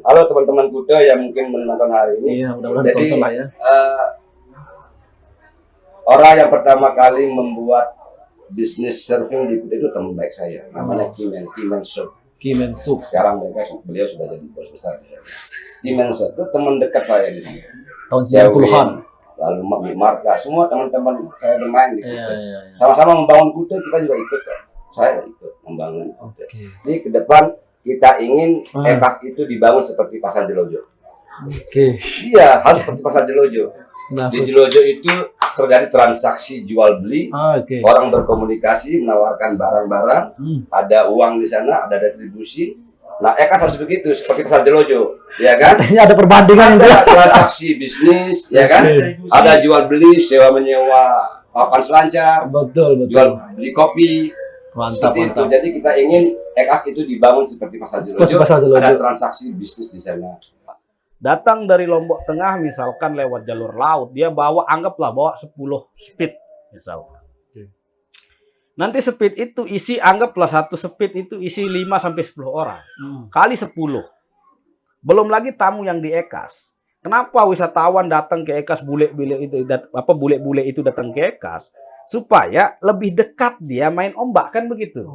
halo teman-teman Kuda yang mungkin menonton hari ini. Iya, mudah-mudahan Jadi ditonton lah ya. orang yang pertama kali membuat bisnis surfing di Kuda itu teman baik saya, namanya Kimen Surf. Kimen Sup. Sekarang beliau sudah jadi bos besar. Kimen Surf itu teman dekat saya di sana. Tahun 90-an. Lalu Mami Marta, semua teman-teman saya bermain di Kuda. Iya. Sama-sama membangun Kuda, kita juga ikut. Saya ikut membangun Kuda. Jadi ke depan kita ingin Ekas itu dibangun seperti Pasar Jelojo. Iya, harus seperti Pasar Jelojo. Nah, di Jelojo itu terjadi transaksi jual beli, orang berkomunikasi, menawarkan barang-barang, ada uang di sana, ada retribusi. Nah, Ekas harus begitu, seperti Pasar Jelojo, ya kan? Ini ada perbandingan, ada transaksi bisnis, ya kan? Ada jual beli, sewa menyewa papan selancar, betul. jual beli kopi. Mantap. Jadi kita ingin Ekas itu dibangun seperti Pasar Jelojo, ada transaksi bisnis di sana. Datang dari Lombok Tengah misalkan lewat jalur laut, dia anggaplah 10 speed misalkan. Nanti speed itu anggaplah satu speed itu isi 5 sampai 10 orang. Kali 10. Belum lagi tamu yang di Ekas. Kenapa wisatawan datang ke Ekas, bule-bule itu datang ke Ekas? Supaya lebih dekat dia main ombak, kan begitu.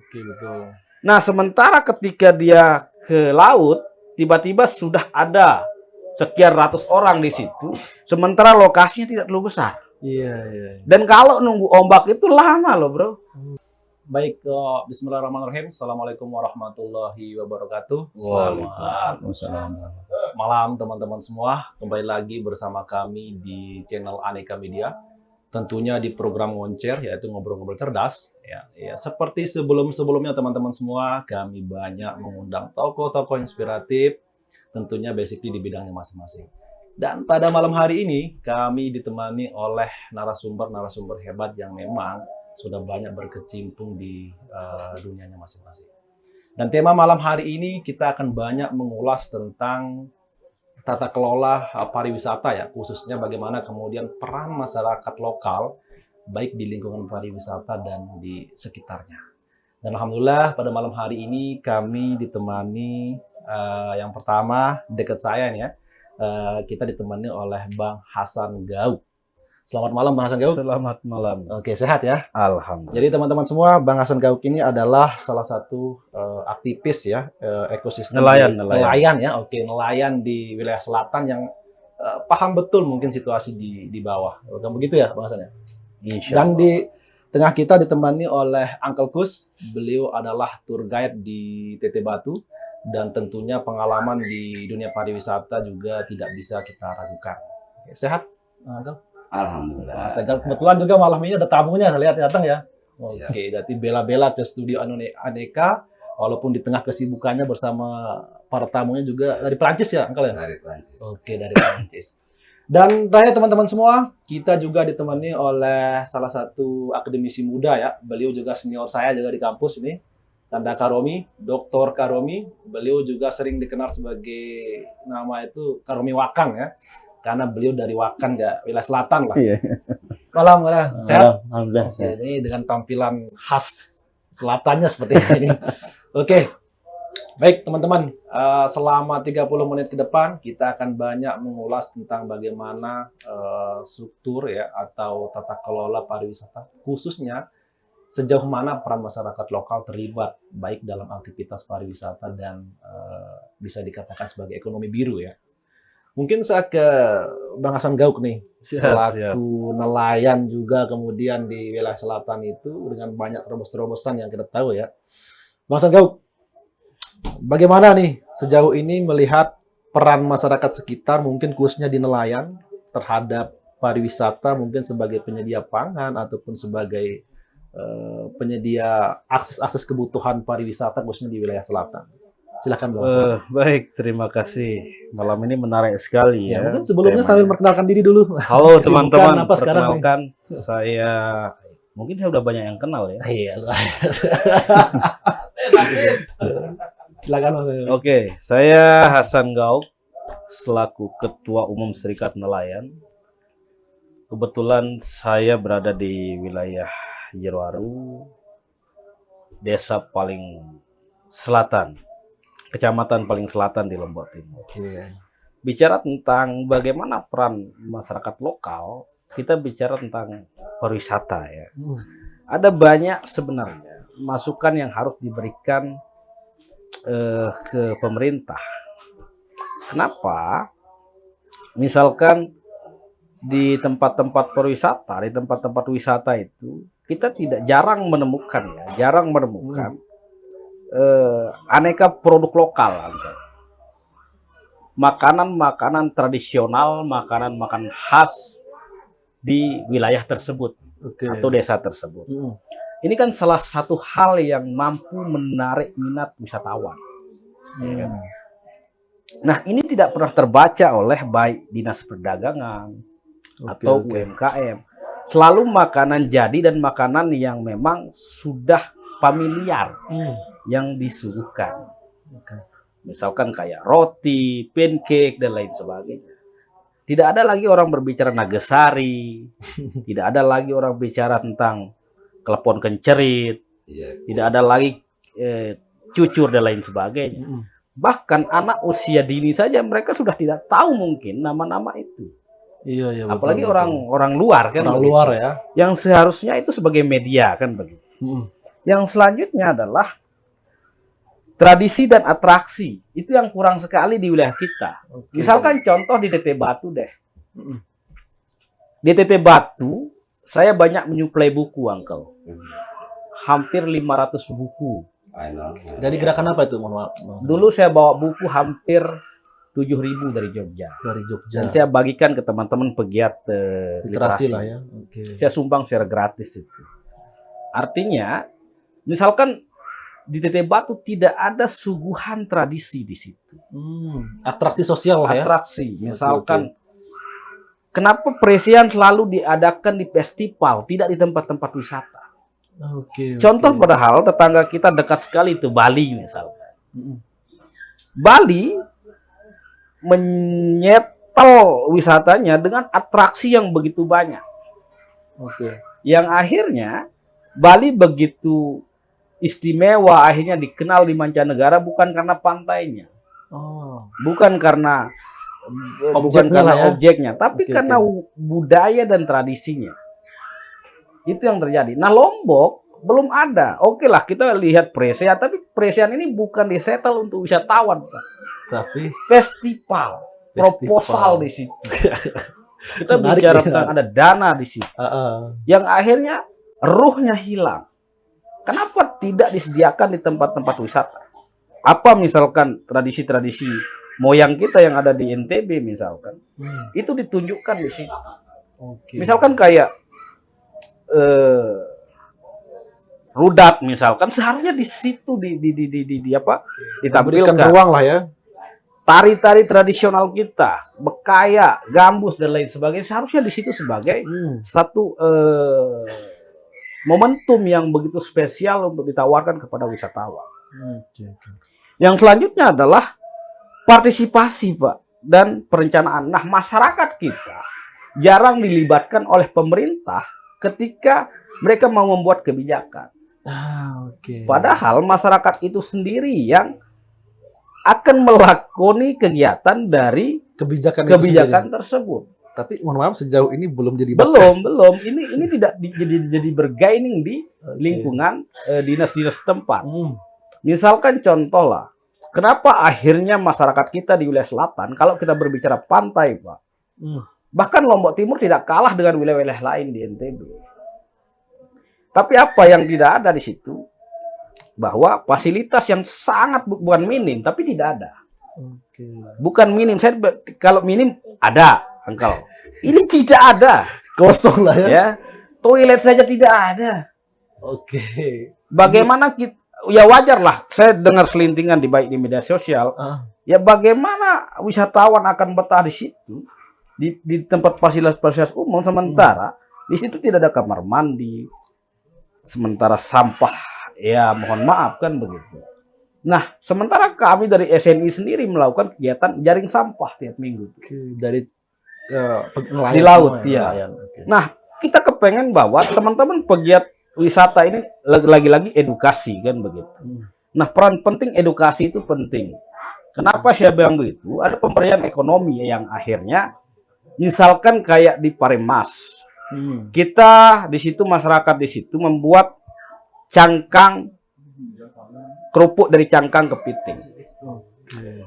Betul. Nah, sementara ketika dia ke laut, tiba-tiba sudah ada sekian ratus orang di situ, sementara lokasinya tidak terlalu besar. Iya. Dan kalau nunggu ombak itu lama loh, bro. Baik, bismillahirrahmanirrahim. Assalamualaikum warahmatullahi wabarakatuh. Waalaikumsalam. Malam teman-teman semua, kembali lagi bersama kami di channel Aneka Media. Tentunya di program Ngoncer, yaitu Ngobrol-Ngobrol Cerdas. Ya, seperti sebelumnya teman-teman semua, kami banyak mengundang tokoh-tokoh inspiratif, tentunya basically di bidangnya masing-masing. Dan pada malam hari ini, kami ditemani oleh narasumber hebat yang memang sudah banyak berkecimpung di dunianya masing-masing. Dan tema malam hari ini kita akan banyak mengulas tentang tata kelola pariwisata ya, khususnya bagaimana kemudian peran masyarakat lokal baik di lingkungan pariwisata dan di sekitarnya. Dan alhamdulillah pada malam hari ini kami ditemani yang pertama dekat saya nih ya, kita ditemani oleh Bang Hasan Gauk. Selamat malam Bang Hasan Gauk. Selamat malam. Oke, sehat ya? Alhamdulillah. Jadi teman-teman semua, Bang Hasan Gauk ini adalah salah satu aktivis ya, ekosistem nelayan ya. Oke, nelayan di wilayah selatan yang paham betul mungkin situasi di bawah. Bukan begitu ya, Bang Hasan ya? Dan di tengah kita ditemani oleh Uncle Kus. Beliau adalah tour guide di TT Batu dan tentunya pengalaman di dunia pariwisata juga tidak bisa kita ragukan. Oke, sehat, Uncle? Alhamdulillah. Kebetulan juga malam ini ada tamunya, saya lihat datang ya. Oke, jadi bela-bela ke studio Aneka, walaupun di tengah kesibukannya bersama para tamunya juga dari Perancis ya, Uncle ya? Dari Perancis. Oke, dari Perancis. Dan tanya teman-teman semua, kita juga ditemani oleh salah satu akademisi muda ya. Beliau juga senior saya juga di kampus ini. Tanda Karomi, Dr. Karomi. Beliau juga sering dikenal sebagai nama itu Karomi Wakang ya. Karena beliau dari Wakan ya, wilayah selatan lah. Iya. Malam, sehat? Alhamdulillah. Oke, ini dengan tampilan khas selatannya seperti ini. Oke. Baik, teman-teman. Selama 30 menit ke depan, kita akan banyak mengulas tentang bagaimana struktur ya atau tata kelola pariwisata, khususnya sejauh mana peran masyarakat lokal terlibat baik dalam aktivitas pariwisata dan bisa dikatakan sebagai ekonomi biru ya. Mungkin saya ke Bang Hasan Gauk nih, selaku nelayan juga kemudian di wilayah selatan itu dengan banyak terobos-terobosan yang kita tahu ya. Bang Hasan Gauk, bagaimana nih sejauh ini melihat peran masyarakat sekitar mungkin khususnya di nelayan terhadap pariwisata mungkin sebagai penyedia pangan ataupun sebagai penyedia akses kebutuhan pariwisata khususnya di wilayah selatan. Silakan Bang. Baik, terima kasih. Malam ini menarik sekali ya. Mungkin sebelumnya sambil memperkenalkan diri dulu. Halo teman-teman, perkenalkan saya. Mungkin saya udah banyak yang kenal ya. Iya. Silakan Bang. Oke, saya Hasan Gauk selaku Ketua Umum Serikat Nelayan. Kebetulan saya berada di wilayah Jerowaru, desa paling selatan kecamatan paling selatan di Lombok Timur. Oke. Bicara tentang bagaimana peran masyarakat lokal, kita bicara tentang pariwisata ya. Ada banyak sebenarnya masukan yang harus diberikan ke pemerintah. Kenapa? Misalkan di tempat-tempat pariwisata, di tempat-tempat wisata itu kita jarang menemukan aneka produk lokal, makanan-makanan tradisional, makanan-makanan khas di wilayah tersebut atau desa tersebut. Ini kan salah satu hal yang mampu menarik minat wisatawan. Nah, ini tidak pernah terbaca oleh baik dinas perdagangan atau UMKM. Selalu makanan jadi dan makanan yang memang sudah familiar yang disuguhkan. Misalkan kayak roti, pancake, dan lain sebagainya. Tidak ada lagi orang berbicara nagasari, tidak ada lagi orang bicara tentang klepon kencerit, tidak ada lagi cucur dan lain sebagainya. Bahkan anak usia dini saja mereka sudah tidak tahu mungkin nama-nama itu. Iya, apalagi orang luar kan. Orang luar ya. Yang seharusnya itu sebagai media kan begitu. Yang selanjutnya adalah tradisi dan atraksi. Itu yang kurang sekali di wilayah kita. Misalkan contoh di TT Batu deh. Di TT Batu, saya banyak menyuplai buku, Uncle. Hampir 500 buku. Dari gerakan apa itu? Dulu saya bawa buku hampir 7.000 dari Jogja. Dan saya bagikan ke teman-teman pegiat literasi lah ya. Saya sumbang secara gratis itu. Artinya, misalkan di TT Batu tidak ada suguhan tradisi di situ. Atraksi sosial lah ya. Atraksi. Misalkan, kenapa peresian selalu diadakan di festival, tidak di tempat-tempat wisata? Contoh padahal tetangga kita dekat sekali itu Bali misalkan. Bali menyetel wisatanya dengan atraksi yang begitu banyak. Yang akhirnya Bali begitu istimewa, akhirnya dikenal di mancanegara bukan karena pantainya, bukan karena objeknya, tapi karena budaya dan tradisinya. Itu yang terjadi. Nah, Lombok belum ada. Oke lah, kita lihat Presean, tapi Presean ini bukan disetel untuk wisatawan, Pak. Tapi festival. Proposal di situ. Kita bicara tentang ada dana di situ. Yang akhirnya ruhnya hilang. Kenapa tidak disediakan di tempat-tempat wisata? Apa misalkan tradisi-tradisi moyang kita yang ada di NTB misalkan, itu ditunjukkan di situ. Misalkan kayak rudat misalkan, seharusnya di situ ditampilkan ruang lah ya. Tari-tari tradisional kita, bekaya, gambus dan lain sebagainya, seharusnya di situ sebagai satu momentum yang begitu spesial untuk ditawarkan kepada wisatawan. Yang selanjutnya adalah partisipasi, Pak, dan perencanaan. Nah, masyarakat kita jarang dilibatkan oleh pemerintah ketika mereka mau membuat kebijakan. Padahal masyarakat itu sendiri yang akan melakoni kegiatan dari kebijakan tersebut. Tapi mohon maaf, sejauh ini belum jadi belum. Ini tidak jadi bergaining di lingkungan dinas-dinas tempat. Misalkan contoh lah, kenapa akhirnya masyarakat kita di wilayah selatan, kalau kita berbicara pantai, Pak, bahkan Lombok Timur tidak kalah dengan wilayah-wilayah lain di NTB. Tapi apa yang tidak ada di situ? Bahwa fasilitas yang sangat bukan minim, tapi tidak ada. Bukan minim. Kalau minim ada, Uncle. Ini tidak ada. Kosong lah ya. Toilet saja tidak ada. Bagaimana kita? Ya wajar lah. Saya dengar selintingan baik di media sosial. Ya bagaimana wisatawan akan betah di situ? Di tempat fasilitas umum, sementara di situ tidak ada kamar mandi, sementara sampah, ya mohon maaf kan begitu. Nah, sementara kami dari SNI sendiri melakukan kegiatan jaring sampah tiap minggu dari di laut, ya. Nah, kita kepengen bahwa teman-teman pegiat wisata ini lagi-lagi edukasi kan begitu. Nah, peran penting edukasi itu penting. Kenapa saya bilang begitu? Ada pemberdayaan ekonomi yang akhirnya, misalkan kayak di Paremas, kita di situ, masyarakat di situ membuat cangkang kerupuk dari cangkang kepiting.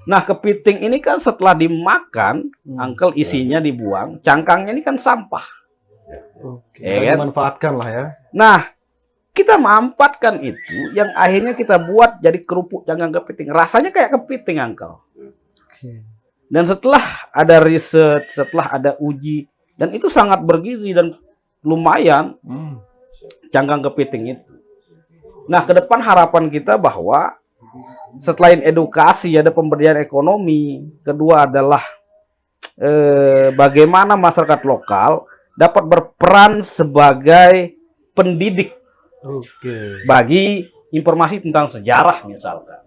Nah, kepiting ini kan setelah dimakan, Uncle, isinya dibuang, cangkangnya ini kan sampah. Ya, dimanfaatkan lah ya. Nah, kita memanfaatkan itu, yang akhirnya kita buat jadi kerupuk cangkang kepiting. Rasanya kayak kepiting, Uncle. Dan setelah ada riset, setelah ada uji, dan itu sangat bergizi dan lumayan cangkang kepiting itu. Nah, ke depan harapan kita bahwa selain edukasi ada pemberdayaan ekonomi, kedua adalah bagaimana masyarakat lokal dapat berperan sebagai pendidik bagi informasi tentang sejarah misalkan.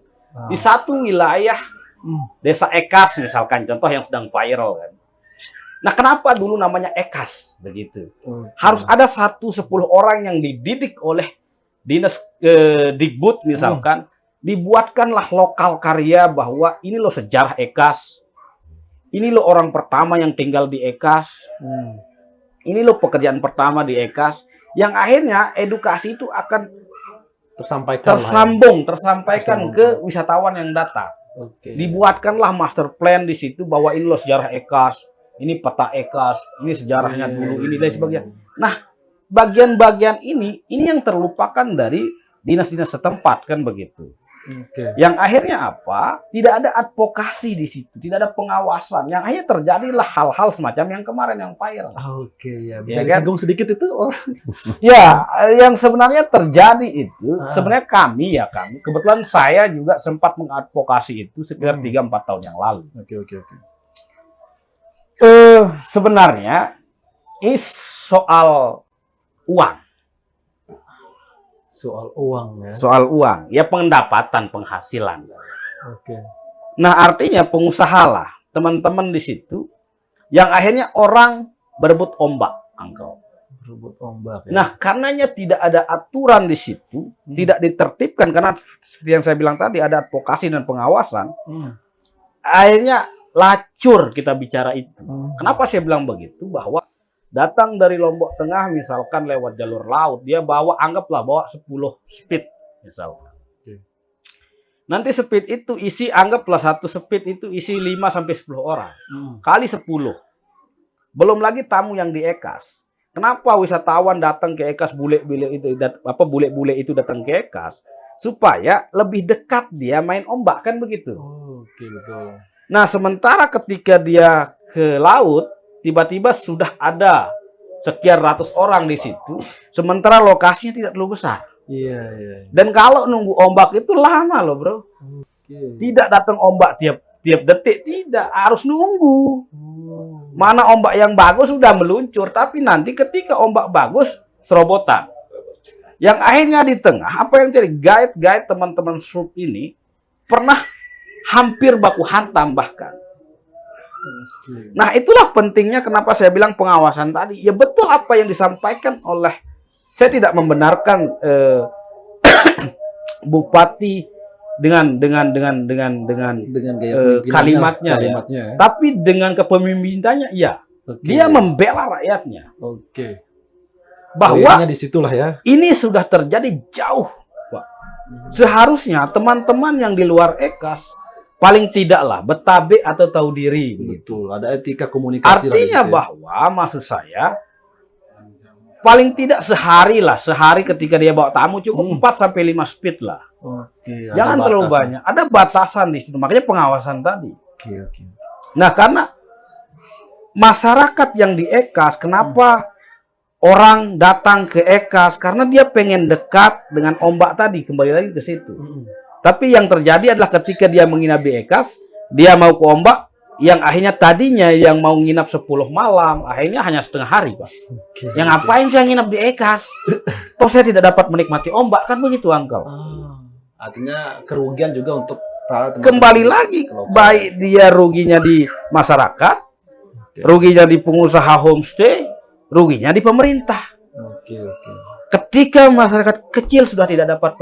Di satu wilayah desa Ekas misalkan, contoh yang sedang viral kan. Nah, kenapa dulu namanya Ekas begitu? Harus ada 10 orang yang dididik oleh dinas Dikbud misalkan, dibuatkanlah lokal karya bahwa ini loh sejarah Ekas, ini loh orang pertama yang tinggal di Ekas, ini loh pekerjaan pertama di Ekas, yang akhirnya edukasi itu akan tersampaikan ke wisatawan yang datang. Dibuatkanlah master plan di situ bahwa ini loh sejarah Ekas, ini peta Ekas, ini sejarahnya dulu, ini dan sebagainya. Nah, bagian-bagian ini yang terlupakan dari dinas-dinas setempat kan begitu. Yang akhirnya apa? Tidak ada advokasi di situ, tidak ada pengawasan. Yang akhirnya terjadilah hal-hal semacam yang kemarin yang viral. Ya, bisa disinggung sedikit itu. Ya, yang sebenarnya terjadi itu sebenarnya kami kebetulan saya juga sempat mengadvokasi itu sekitar 3-4 tahun yang lalu. Sebenarnya ini soal uang. Soal uang, ya pendapatan, penghasilan. Nah, artinya pengusaha lah, teman-teman di situ, yang akhirnya orang berebut ombak, Uncle. Nah, karenanya tidak ada aturan di situ, tidak ditertibkan, karena seperti yang saya bilang tadi, ada advokasi dan pengawasan. Akhirnya lacur kita bicara itu. Kenapa saya bilang begitu? Bahwa datang dari Lombok Tengah misalkan lewat jalur laut, dia anggaplah bawa 10 speed misalkan. Nanti speed itu anggaplah satu speed itu isi 5-10 orang. Kali 10. Belum lagi tamu yang di Ekas. Kenapa wisatawan datang ke Ekas, bule-bule itu datang ke Ekas? Supaya lebih dekat dia main ombak kan begitu. Betul. Nah, sementara ketika dia ke laut, tiba-tiba sudah ada sekian ratus orang di situ, sementara lokasinya tidak terlalu besar. Dan kalau nunggu ombak itu lama loh, bro. Tidak datang ombak tiap detik, tidak, harus nunggu. Mana ombak yang bagus sudah meluncur, tapi nanti ketika ombak bagus serobotan. Yang akhirnya di tengah, apa yang jadi guide teman-teman SUP ini pernah hampir baku hantam bahkan. Nah, itulah pentingnya kenapa saya bilang pengawasan tadi. Ya betul apa yang disampaikan oleh, saya tidak membenarkan Bupati dengan kalimatnya. Tapi dengan kepemimpinannya, iya. Dia membela rakyatnya. Bahwa disitulah ya. Ini sudah terjadi jauh, Pak. Seharusnya teman-teman yang di luar Ekas paling tidaklah betabe atau tahu diri. Betul, ada etika komunikasi. Artinya bahwa maksud saya paling tidak sehari ketika dia bawa tamu cukup 4-5 speed lah. Jangan terlalu banyak. Ada batasan di situ. Makanya pengawasan tadi. Nah, karena masyarakat yang di Ekas, kenapa orang datang ke Ekas? Karena dia pengen dekat dengan ombak tadi. Kembali lagi ke situ. Tapi yang terjadi adalah ketika dia menginap di Ekas, dia mau ke ombak, yang akhirnya tadinya yang mau nginap 10 malam, akhirnya hanya setengah hari, Pak. Yang ngapain saya nginap di Ekas? Toh saya tidak dapat menikmati ombak, kan begitu, Uncle. Artinya kerugian juga untuk para teman-teman. Kembali lagi, baik dia ruginya di masyarakat, ruginya di pengusaha homestay, ruginya di pemerintah. Ketika masyarakat kecil sudah tidak dapat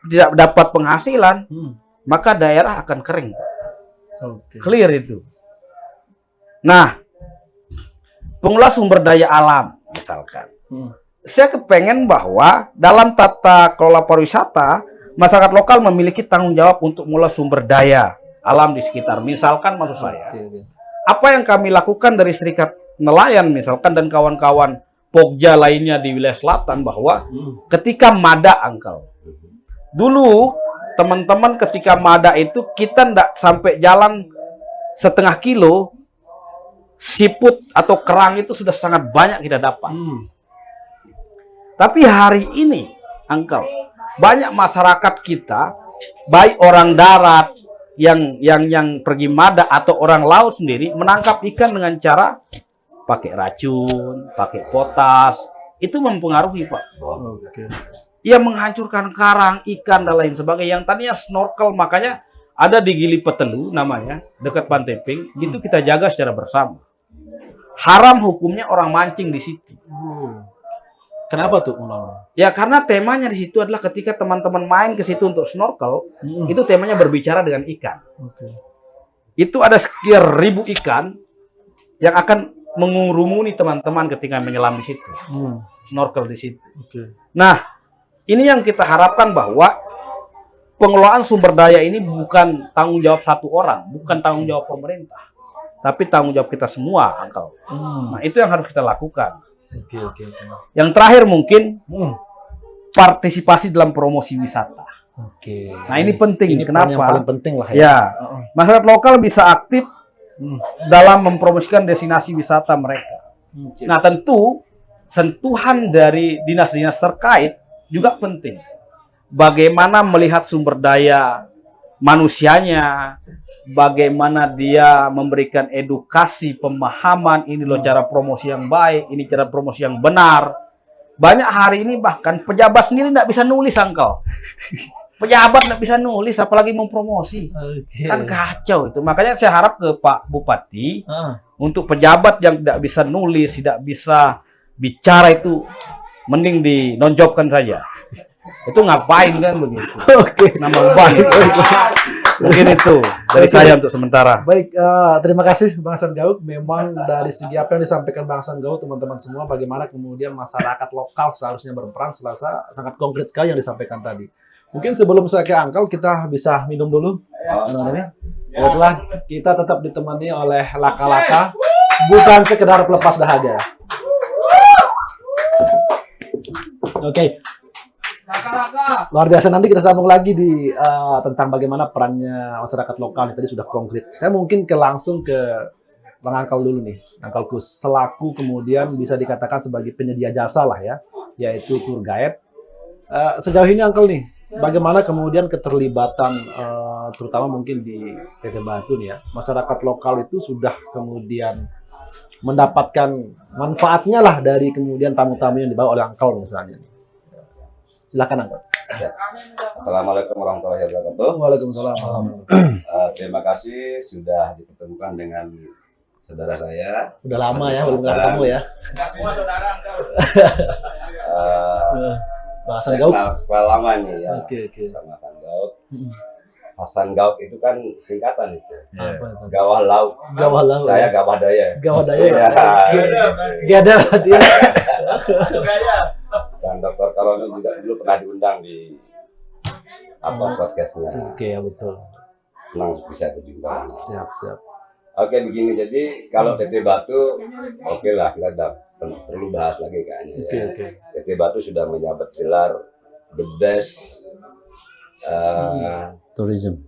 tidak dapat penghasilan, maka daerah akan kering. Clear itu. Nah, pengelola sumber daya alam misalkan. Saya kepengen bahwa dalam tata kelola pariwisata, masyarakat lokal memiliki tanggung jawab untuk mengelola sumber daya alam di sekitar. Misalkan maksud saya, apa yang kami lakukan dari Serikat Nelayan misalkan dan kawan-kawan Pokja lainnya di wilayah selatan, bahwa ketika Mada Angkel, dulu teman-teman ketika Mada itu kita ndak sampai jalan setengah kilo, siput atau kerang itu sudah sangat banyak kita dapat. Tapi hari ini, Angkel, banyak masyarakat kita, baik orang darat yang pergi Mada atau orang laut sendiri, menangkap ikan dengan cara pakai racun, pakai potas. Itu mempengaruhi, Pak. Ia menghancurkan karang, ikan, dan lain sebagainya. Yang tadinya snorkel, makanya ada di Gili Petelu namanya, dekat Pantai Pink, itu kita jaga secara bersama. Haram hukumnya orang mancing di situ. Kenapa tuh? Ya karena temanya di situ adalah ketika teman-teman main ke situ untuk snorkel, itu temanya berbicara dengan ikan. Itu ada sekian ribu ikan yang akan mengurumuni teman-teman ketika menyelam di situ, snorkel di situ. Nah, ini yang kita harapkan, bahwa pengelolaan sumber daya ini bukan tanggung jawab satu orang, bukan tanggung jawab pemerintah, tapi tanggung jawab kita semua, Angkel. Nah, itu yang harus kita lakukan. Yang terakhir mungkin partisipasi dalam promosi wisata. Nah, ini penting. Ini kenapa? Yang paling penting lah ya. Masyarakat lokal bisa aktif dalam mempromosikan destinasi wisata mereka. Nah, tentu sentuhan dari dinas-dinas terkait juga penting. Bagaimana melihat sumber daya manusianya, bagaimana dia memberikan edukasi, pemahaman, ini loh cara promosi yang baik, ini cara promosi yang benar. Banyak hari ini bahkan pejabat sendiri nggak bisa nulis, Angkel. Pejabat nggak bisa nulis, apalagi mempromosi. Kan kacau itu. Makanya saya harap ke Pak Bupati, untuk pejabat yang tidak bisa nulis, tidak bisa bicara itu, mending dinonjobkan saja. Itu ngapain kan begitu? Nama baik. Mungkin itu dari saya untuk sementara. Baik, terima kasih Bang Hasan Gauk. Memang dari segi apa yang disampaikan Bang Hasan Gauk, teman-teman semua, bagaimana kemudian masyarakat lokal seharusnya berperan, selasa sangat konkret sekali yang disampaikan tadi. Mungkin sebelum saya ke Angkel, kita bisa minum dulu. Setelah kita tetap ditemani oleh laka-laka, bukan sekedar pelepas dahaga. Oke. Luar biasa, nanti kita sambung lagi di tentang bagaimana perannya masyarakat lokal. Tadi sudah konkret. Saya mungkin langsung ke Bang Angkel dulu nih, Angkel Kus, selaku kemudian bisa dikatakan sebagai penyedia jasa lah ya, yaitu tour guide. Sejauh ini Angkel nih, bagaimana kemudian keterlibatan terutama mungkin di TT Batu nih ya, masyarakat lokal itu sudah kemudian mendapatkan manfaatnya lah dari kemudian tamu-tamu yang dibawa oleh Angkel misalnya. Silakan Angkel. Assalamualaikum warahmatullahi wabarakatuh. Waalaikumsalam. Terima kasih sudah dipertemukan dengan saudara saya. Udah lama ya, belum ketemu ya. Semua saudara Angkel. Bang Hasan Gauk. Kenal lama nih ya. Oke. Sama Hasan Gauk. Hasan Gauk itu kan singkatan itu. Apa itu? Gawah laut. Gawah laut. Saya Gawah Daya. Gawah Daya. Ya. Dia ada dia. Dan Dr. Karono juga dulu pernah diundang di podcastnya. Oke, ya betul. Senang bisa berjumpa. Siap. Oke, begini, jadi kalau TT Batu, oke lah, kita perlu bahas lagi kayaknya. Oke. TT Batu sudah menyabet gelar the best Tourism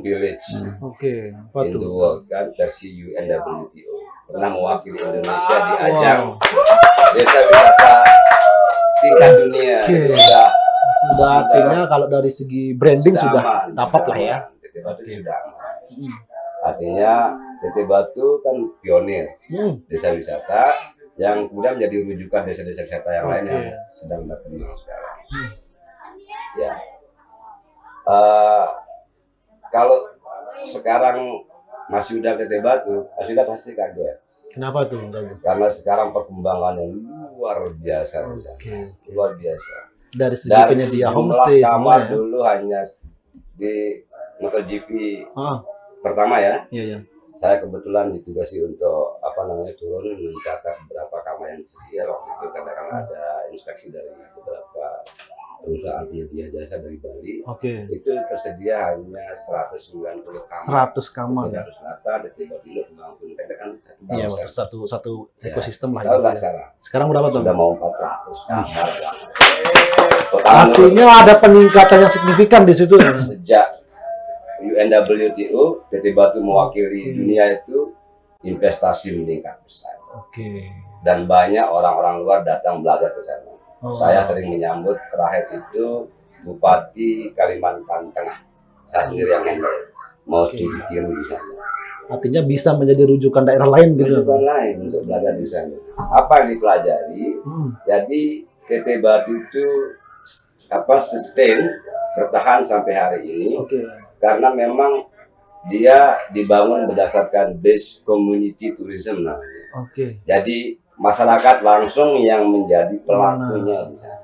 village Oke, in the world, kan, versi UNWTO. Pernah mewakili Indonesia di ajang desa wisata tingkat dunia. Oke. Sudah artinya kalau dari segi branding sudah dapat lah ya. TT Batu sudah aman. Artinya TT Batu kan pionir desa wisata yang kemudian menjadi rujukan desa-desa wisata yang lain yang sedang berkembang sekarang. Ya, kalau sekarang Mas Yuda TT Batu, Mas Yuda pasti kaget. Kenapa tuh? Karena sekarang perkembangannya luar biasa, luar biasa. Dari segi Dari penyedia jumlah homestay semua kamar ya. dulu hanya di MotoGP Ah, pertama ya. iya ya. Saya kebetulan ditugasi untuk turun mencatat berapa kamar yang disediakan waktu itu karena kan ada inspeksi dari beberapa perusahaan penyedia jasa dari Bali. Oke. Itu tersedia hanya 190 kamar. 100 kamar ya. Harus Selatan, di Timur Timur, Kemangkun, kan satu Iya, kawasan. satu Ya. ekosistem lah Tahu itu. lah sekarang. Sekarang berapa tuh? Sudah mau 400 kamar. Artinya ada peningkatan yang signifikan di situ. Sejak UNWTO, PT Batu mewakili dunia itu investasi meningkat besar. Oke. Dan banyak orang-orang luar datang belajar ke sana. Oh. Saya sering menyambut terakhir itu Bupati Kalimantan Tengah. Saya sendiri yang handle. Mau studi tiru di sana. Artinya bisa menjadi rujukan daerah lain gitu. Rujukan lain untuk belajar di sana. Apa yang dipelajari? Jadi PT Batu itu sustain bertahan sampai hari ini. Oke. Karena memang dia dibangun berdasarkan base community tourism namanya. Oke. Jadi masyarakat langsung yang menjadi pelakunya di sana.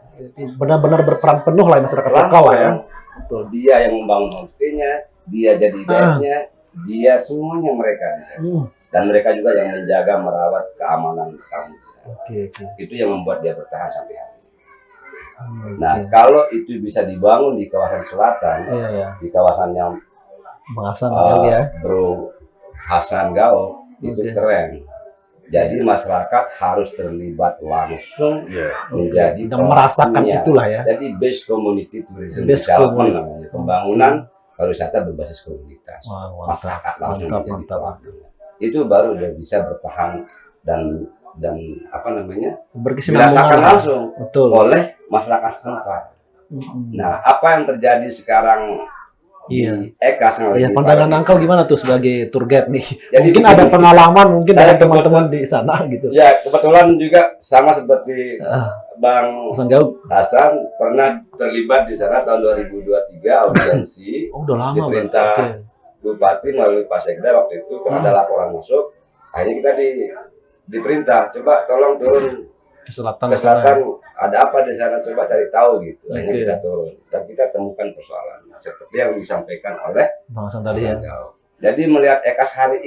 Benar-benar berperan penuh lah ya masyarakat lokal lah ya. Betul. Dia yang membangun homestay-nya, dia jadi guide-nya, dia semuanya mereka di sana. Dan mereka juga yang menjaga merawat keamanan tamu di sana. Oke. Itu yang membuat dia bertahan sampai hari ini. Oke. Nah, kalau itu bisa dibangun di kawasan selatan, Iya. di kawasan yang Pengasan ya. Bro Hasan Gao itu Oke. keren. Jadi masyarakat harus terlibat langsung menjadi Dan merasakan pelakunya. itulah ya. Jadi base community tourism Base development community. namanya. Pembangunan pariwisata berbasis komunitas. Wah, mantap. Masyarakat langsung Mantap, menjadi mantap. pelakunya. Itu baru udah bisa bertahan dan Berkesinambungan dirasakan lah. langsung Betul. oleh masyarakat setempat. Nah, apa yang terjadi sekarang Iya. di Ekas yang Ya, lagi pandangan viral Angkel gimana tuh sebagai tour guide nih? Jadi Mungkin begini, ada pengalaman mungkin saya dari teman-teman di sana gitu. Ya, kebetulan juga sama seperti Bang Hasan Gao. Hasan pernah terlibat di sana tahun 2023 audiensi Oh, udah lama diperintah berarti. Bupati melalui Pak Sekda waktu itu karena ada laporan masuk. Akhirnya kita diperintah coba tolong turun Ke selatan. ke selatan, ada apa di sana, coba cari tahu gitu. Akhirnya Oke. kita turun dan kita temukan persoalan seperti yang disampaikan oleh Bang Hasan tadi ya. Hasan Gao. Jadi melihat Ekas hari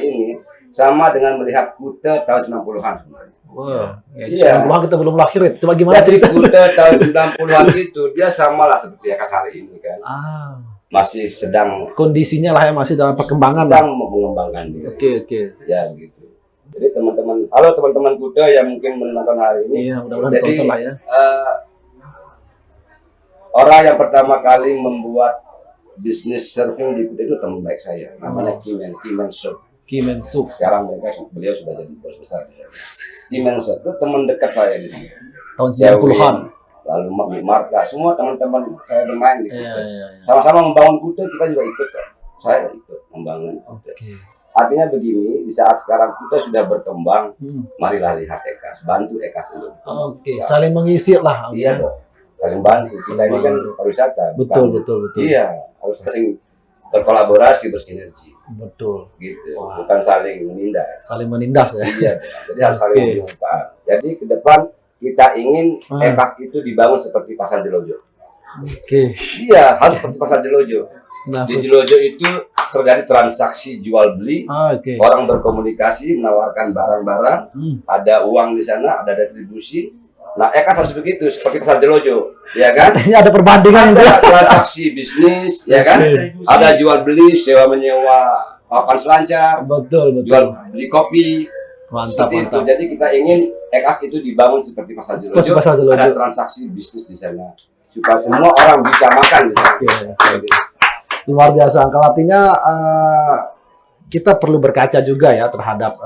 ini sama dengan melihat Kuta tahun 90-an sebenarnya. Wah, ya, Iya. 90-an kita belum lahir ya. Coba gimana Jadi cerita? Kuta tahun 90-an itu dia sama lah seperti Ekas hari ini kan. Masih sedang Kondisinya lah ya masih dalam perkembangan. sedang mengembangkan diri. Oke. Ya gitu. Jadi halo teman-teman Kuta yang mungkin menonton hari ini. Iya, mudah-mudahan Jadi, ditonton lah ya. Orang yang pertama kali membuat bisnis surfing di Kuta itu teman baik saya, namanya Kimen Sup. Kimen Sup. Sekarang beliau sudah jadi bos besar. Kimen Sup itu teman dekat saya di sini. Tahun 90-an. Lalu Mami Marta, semua teman-teman saya bermain di Kuta. Iya. Sama-sama membangun Kuta, kita juga ikut. Saya ikut membangun Kuta. Oke. Artinya begini, di saat sekarang kita sudah berkembang, marilah lihat Ekas, bantu Ekas untuk berkembang. Oke, saling mengisi lah. Iya dong, saling bantu. Kita ini kan pariwisata. Betul. Iya, harus saling berkolaborasi, bersinergi. Betul. Gitu, Wah. bukan saling menindas. Saling menindas ya. Iya, jadi harus saling Oke. bermanfaat. Jadi ke depan kita ingin Ah. Ekas itu dibangun seperti Pasar Jelojo. Oke. Iya, harus seperti Pasar Jelojo. Nah, Di Jelojo itu terjadi transaksi jual beli. oke. Orang berkomunikasi, menawarkan barang-barang, ada uang di sana, ada retribusi. Nah, Ekas harus begitu, seperti Pasar Jelojo, ya kan? Ini ada perbandingan itu. Ada transaksi bisnis, ya kan? Oke. Ada jual beli, sewa menyewa papan selancar, Betul. jual beli kopi, Mantap. seperti itu. Jadi kita ingin Ekas itu dibangun seperti Pasar Seperti Jelojo, Pasar Jelojo. ada transaksi bisnis di sana, supaya semua orang bisa makan di sana. Oke. Luar biasa. Angkel, artinya kita perlu berkaca juga ya terhadap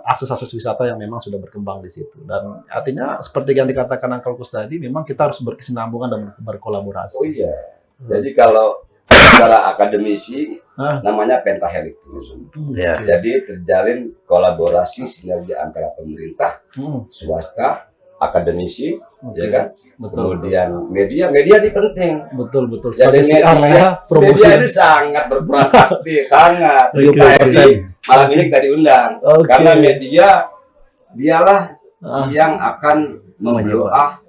akses-akses wisata yang memang sudah berkembang di situ. Dan artinya seperti yang dikatakan Angkel Kus tadi, memang kita harus berkesinambungan dan berkolaborasi. Oh iya. Jadi kalau secara akademisi namanya pentahelix tourism. Iya. Jadi terjalin kolaborasi sinergi antara pemerintah, swasta, akademisi, ya kan? Betul. Kemudian media ini penting. Betul. Jadi Sebagai siar lah ya, promosi. media ini sangat berperan aktif, sangat. Oke, KRI malam ini kita diundang Oke. karena media dialah yang akan memblow up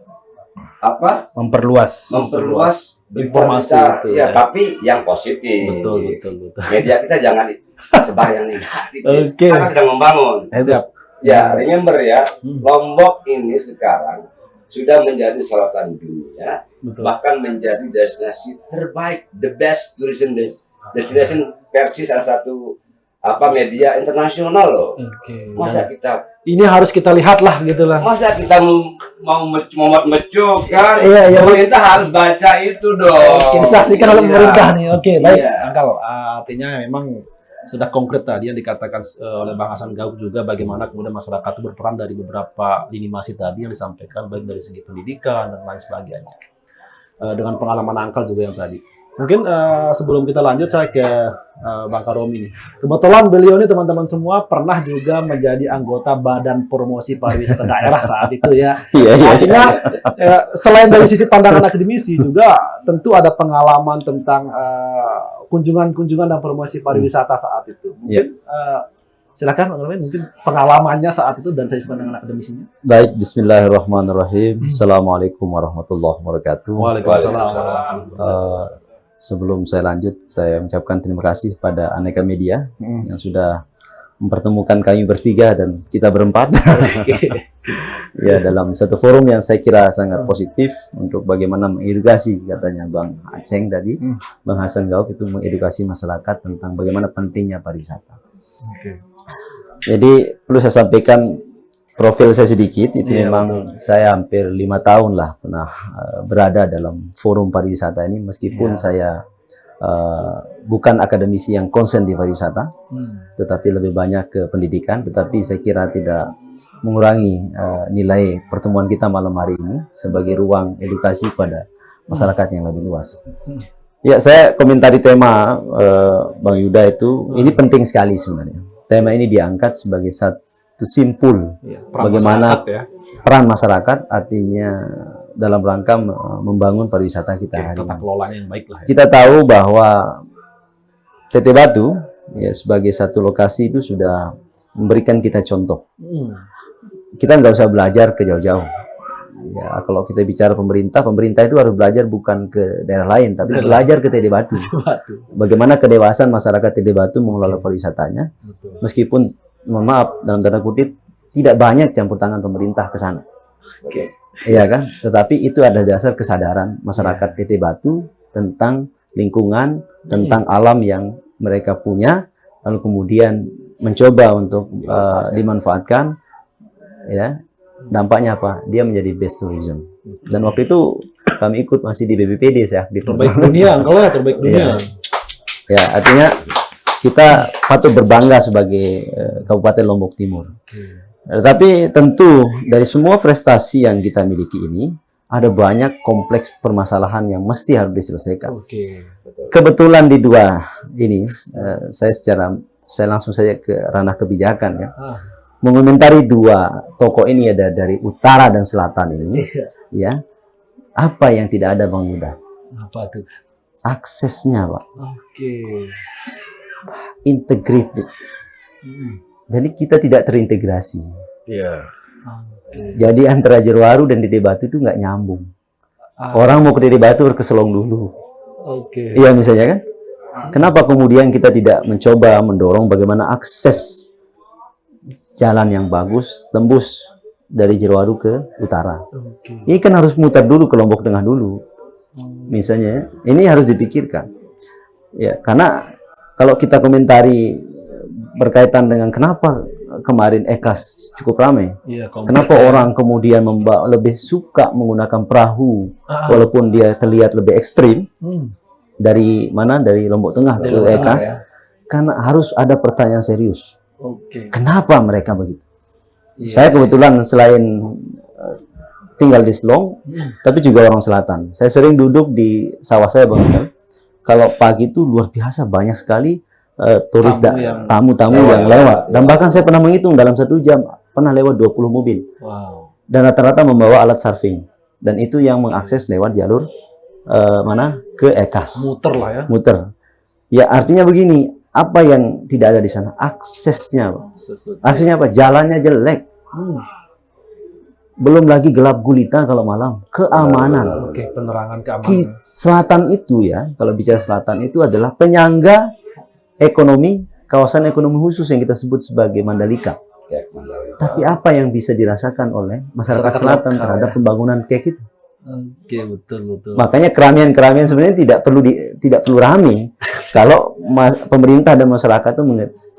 apa? Memperluas informasi berita, itu ya, ya. tapi yang positif. Betul. Media kita jangan sebar yang negatif. Oke. Kita sedang membangun. Siap. Ya, remember ya, Lombok ini sekarang sudah menjadi sorotan dunia, Betul. bahkan menjadi destinasi terbaik, the best tourism destination versi salah satu media internasional loh. Oke. Masa kita Ini harus kita lihat lah gitu lah. Masa kita mau mecut kan? Iya. Pemerintah harus baca itu dong. Oke, disaksikan oleh Iya. pemerintah nih. Oke, baik. Iya. Angkal, artinya memang sudah konkret tadi yang dikatakan oleh Bang Hasan Gauk juga bagaimana kemudian masyarakat itu berperan dari beberapa lini masa tadi yang disampaikan baik dari segi pendidikan dan lain sebagainya. Dengan pengalaman Angkal juga yang tadi. Mungkin sebelum kita lanjut saya ke Bang Karomi nih. Kebetulan beliau ini teman-teman semua pernah juga menjadi anggota Badan Promosi Pariwisata Daerah saat itu ya. Iya. Artinya selain dari sisi pandangan akademisi juga tentu ada pengalaman tentang kunjungan-kunjungan dan promosi pariwisata saat itu. Mungkin silakan Bang Karomi, mungkin pengalamannya saat itu dan dari pandangan akademisinya. Baik, bismillahirrahmanirrahim. Assalamualaikum warahmatullahi wabarakatuh. Waalaikumsalam. Sebelum saya lanjut, saya mengucapkan terima kasih pada Aneka Media yang sudah mempertemukan kami bertiga dan kita berempat ya dalam satu forum yang saya kira sangat positif untuk bagaimana mengedukasi, katanya Bang Aceng tadi, Bang Hasan Gauk itu mengedukasi masyarakat tentang bagaimana pentingnya pariwisata. Jadi perlu saya sampaikan profil saya sedikit, itu memang saya hampir 5 tahun lah pernah berada dalam forum pariwisata ini, meskipun saya bukan akademisi yang konsen di pariwisata, tetapi lebih banyak ke pendidikan, tetapi saya kira tidak mengurangi nilai pertemuan kita malam hari ini sebagai ruang edukasi pada masyarakat yang lebih luas. Ya, saya komentari tema Bang Yuda itu, ini penting sekali sebenarnya. Tema ini diangkat sebagai satu simpul bagaimana peran masyarakat, artinya dalam rangka membangun pariwisata kita hari ini. Tata kelolanya yang baik lah. Kita tahu bahwa Teteh Batu ya sebagai satu lokasi itu sudah memberikan kita contoh. Kita nggak usah belajar ke jauh-jauh. Ya, kalau kita bicara pemerintah itu harus belajar bukan ke daerah lain, tapi belajar ke Teteh Batu. Bagaimana kedewasaan masyarakat Teteh Batu mengelola pariwisatanya, meskipun mohon maaf dalam tanda kutip tidak banyak campur tangan pemerintah ke sana. Iya kan? Tetapi itu ada dasar kesadaran masyarakat Teteh Batu tentang lingkungan, tentang alam yang mereka punya, lalu kemudian mencoba untuk dimanfaatkan. Ya, dampaknya apa? Dia menjadi best tourism. Dan waktu itu kami ikut masih di BPPD, saya aktif. Terbaik dunia, kalau terbaik dunia. Ya, artinya kita patut berbangga sebagai Kabupaten Lombok Timur. Tapi tentu dari semua prestasi yang kita miliki ini, ada banyak kompleks permasalahan yang mesti harus diselesaikan. Kebetulan di dua ini, saya langsung saja ke ranah kebijakan ya. Mengomentari dua tokoh ini, ada dari utara dan selatan ini, ya. Apa yang tidak ada Bang Yuda? Apa tuh? Aksesnya, Pak. Integrated. Jadi kita tidak terintegrasi. Jadi antara Jerowaru dan Teteh Batu itu nggak nyambung. Orang mau ke Teteh Batu harus ke Selong dulu. Iya misalnya kan. Kenapa kemudian kita tidak mencoba mendorong bagaimana akses jalan yang bagus tembus dari Jerowaru ke utara? Ini kan harus muter dulu ke Lombok Tengah dulu. Misalnya, ini harus dipikirkan. Ya, karena kalau kita komentari berkaitan dengan kenapa kemarin EKAS cukup ramai, kenapa orang kemudian lebih suka menggunakan perahu, walaupun dia terlihat lebih ekstrim, dari mana, dari Lombok Tengah ke EKAS, karena harus ada pertanyaan serius. Kenapa mereka begitu? Saya kebetulan selain tinggal di Selong, tapi juga orang selatan. Saya sering duduk di sawah saya, Bang. Kalau pagi itu luar biasa banyak sekali turis tamu-tamu yang lewat. Dan bahkan saya pernah menghitung dalam 1 jam pernah lewat 20 mobil. Dan rata-rata membawa alat surfing. Dan itu yang mengakses lewat jalur mana ke EKAS. Muter lah ya. Muter. Ya artinya begini, apa yang tidak ada di sana? Aksesnya, Pak. Aksesnya apa? Jalannya jelek. belum lagi gelap gulita kalau malam, keamanan. Oke, penerangan keamanan. Selatan itu ya, kalau bicara selatan itu adalah penyangga ekonomi, kawasan ekonomi khusus yang kita sebut sebagai Mandalika. Ya, Mandalika. Tapi apa yang bisa dirasakan oleh masyarakat selatan terhadap pembangunan kayak gitu? Oke, betul. Makanya keramian-keramian sebenarnya tidak perlu rame kalau pemerintah dan masyarakat itu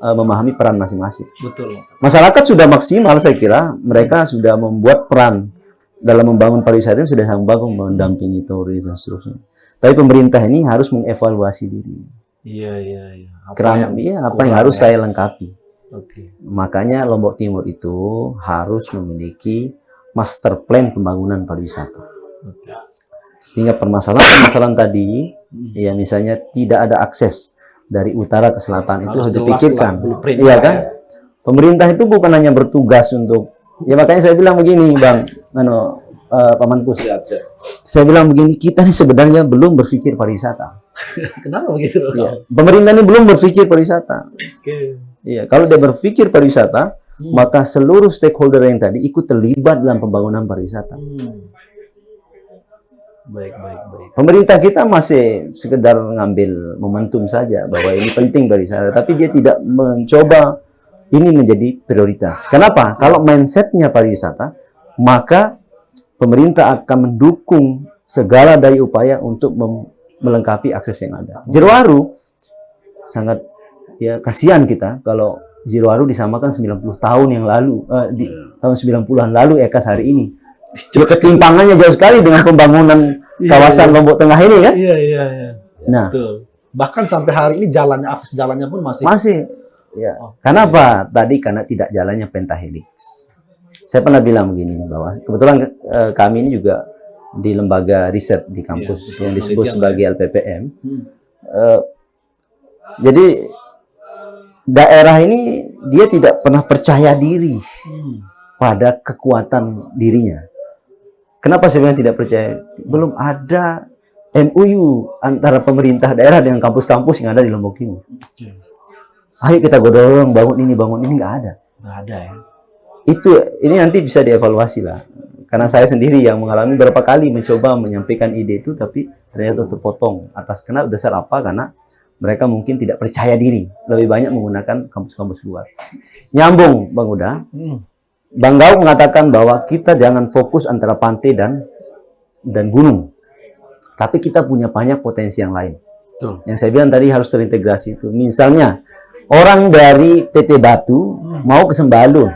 memahami peran masing-masing. Betul. Masyarakat sudah maksimal, saya kira mereka sudah membuat peran dalam membangun pariwisata itu sudah sangat bagus, mendampingi turis dan seterusnya. Tapi pemerintah ini harus mengevaluasi diri. Iya. Apa yang harus saya lengkapi? Oke. Makanya Lombok Timur itu harus memiliki master plan pembangunan pariwisata. Oke. Sehingga permasalahan tadi, ya misalnya tidak ada akses dari utara ke selatan itu harus dipikirkan. Iya kan? Pemerintah itu bukan hanya bertugas untuk, ya makanya saya bilang begini, Bang, Pak Manpus. Saya bilang begini, kita ini sebenarnya belum berpikir pariwisata. Kenapa begitu? Ya, pemerintah ini belum berpikir pariwisata. Oke. Iya, kalau dia berpikir pariwisata, maka seluruh stakeholder yang tadi ikut terlibat dalam pembangunan pariwisata. Baik. Pemerintah kita masih sekedar ngambil momentum saja bahwa ini penting pariwisata, tapi dia tidak mencoba ini menjadi prioritas. Kenapa? Kalau mindsetnya pariwisata, maka pemerintah akan mendukung segala daya upaya untuk melengkapi akses yang ada. Jerowaru sangat ya kasihan kita kalau Jerowaru disamakan 90 tahun yang lalu, di tahun 90-an lalu Ekas hari ini. Ya, ketimpangannya jauh sekali dengan pembangunan kawasan Lombok Tengah ini kan? Iya. Nah, betul. Bahkan sampai hari ini akses jalannya pun masih. Ya. Karena apa? Tadi karena tidak jalannya pentahelix. Saya pernah bilang begini bahwa kebetulan kami ini juga di lembaga riset di kampus yang disebut sebagai LPPM. Jadi daerah ini dia tidak pernah percaya diri pada kekuatan dirinya. Kenapa saya bilang tidak percaya? Belum ada MOU antara pemerintah daerah dengan kampus-kampus yang ada di Lombok Timur. Ayo kita dorong bangun ini, nggak ada. Nggak ada ya. Ini nanti bisa dievaluasi lah. Karena saya sendiri yang mengalami beberapa kali mencoba menyampaikan ide itu, tapi ternyata terpotong. Atas dasar apa? Karena mereka mungkin tidak percaya diri. Lebih banyak menggunakan kampus-kampus luar. Nyambung, Bang Uda. Bang Gau mengatakan bahwa kita jangan fokus antara pantai dan gunung. Tapi kita punya banyak potensi yang lain. Betul. Yang saya bilang tadi harus terintegrasi itu. Misalnya, orang dari Teteh Batu mau ke Sembalun.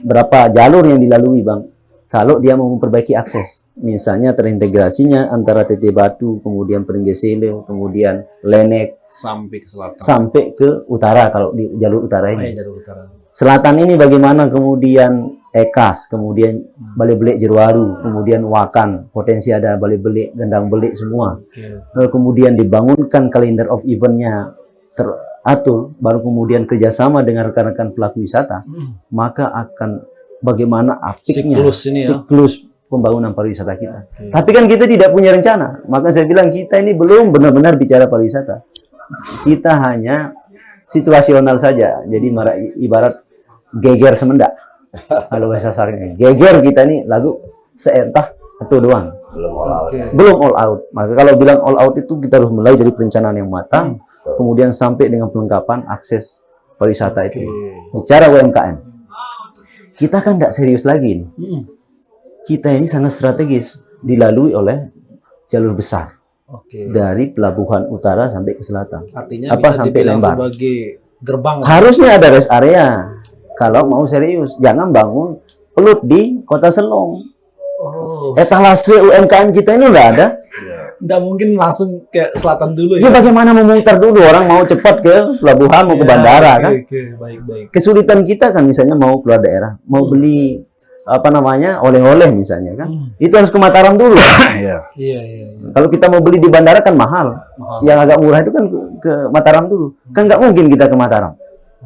Berapa jalur yang dilalui, Bang? Kalau dia mau memperbaiki akses. Misalnya terintegrasinya antara Teteh Batu, kemudian Pringgesele, kemudian Lenek. Sampai ke selatan. Sampai ke utara, kalau di jalur utara ini. Jalur utara. Selatan ini bagaimana, kemudian Ekas, kemudian Balai Belik Jerowaru, kemudian Wakan, potensi ada Balai Belik, Gendang Belik semua. Lalu kemudian dibangunkan kalender of event-nya teratur, baru kemudian kerjasama dengan rekan-rekan pelaku wisata, maka akan bagaimana apiknya siklus pembangunan pariwisata kita. Tapi kan kita tidak punya rencana, maka saya bilang kita ini belum benar-benar bicara pariwisata. Kita hanya situasional saja, jadi ibarat geger semendak. Kalau bahasa sarangnya, geger kita ini lagu seentah itu doang. Belum all out. Maka kalau bilang all out itu kita harus mulai dari perencanaan yang matang, kemudian sampai dengan pelengkapan akses pariwisata itu. Bicara UMKM, kita kan tidak serius lagi ini. Kita ini sangat strategis, dilalui oleh jalur besar. Dari pelabuhan utara sampai ke selatan. Artinya sampai Lembar. Sebagai gerbang. Harusnya ada rest area. Kalau mau serius, jangan bangun pelut di Kota Selong. Etalase UMKM kita ini udah ada. Nggak mungkin langsung ke selatan dulu ya. Bagaimana memutar dulu, orang mau cepat ke pelabuhan, mau ke bandara kan? Baik. Kesulitan kita kan misalnya mau keluar daerah, mau beli oleh-oleh misalnya kan, itu harus ke Mataram dulu. Iya. Kalau kita mau beli di bandara kan mahal. Yang agak murah itu kan ke Mataram dulu. Kan nggak mungkin kita ke Mataram.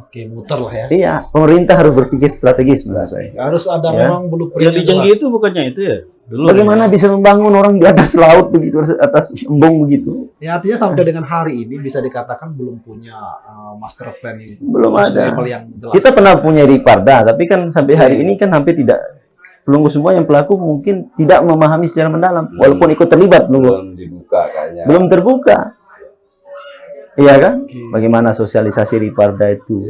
Muter lah ya. Iya, pemerintah harus berpikir strategis menurut saya. Harus ada memang blueprint. Yang di Jenggi itu bukannya itu ya? Dulu bagaimana bisa membangun orang di atas laut begitu, atas embung begitu? Ya artinya sampai dengan hari ini bisa dikatakan belum punya master plan ini. Belum ada. Yang jelas. Kita pernah punya Riparda, tapi kan sampai hari ini kan hampir tidak pelunggu semua yang pelaku mungkin tidak memahami secara mendalam, walaupun ikut terlibat pelunggu. Belum dibuka kayaknya. Belum terbuka. Iya kan? Bagaimana sosialisasi Riparda itu?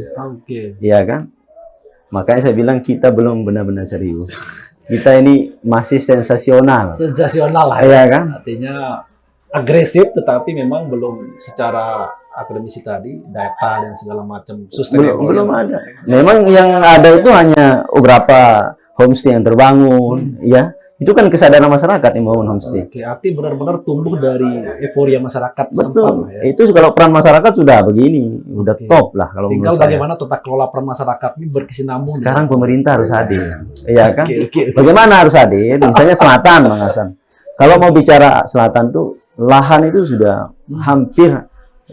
Iya kan? Makanya saya bilang kita belum benar-benar serius. Kita ini masih sensasional. Sensasional lah. Iya kan? Artinya agresif, tetapi memang belum secara akademisi tadi, data dan segala macam belum ada. Memang yang ada itu hanya beberapa homestay yang terbangun, ya. Itu kan kesadaran masyarakat yang membangun homestay. Oke, arti benar-benar tumbuh dari euforia masyarakat. Betul. Ya. Itu kalau peran masyarakat sudah begini, udah top lah kalau tinggal menurut saya. bagaimana tata kelola peran masyarakat ini berkesinambungan. Sekarang pemerintah harus hadir, iya kan? Oke. Bagaimana harus hadir? Misalnya selatan, Bang Hasan. Kalau mau bicara selatan tuh lahan itu sudah hampir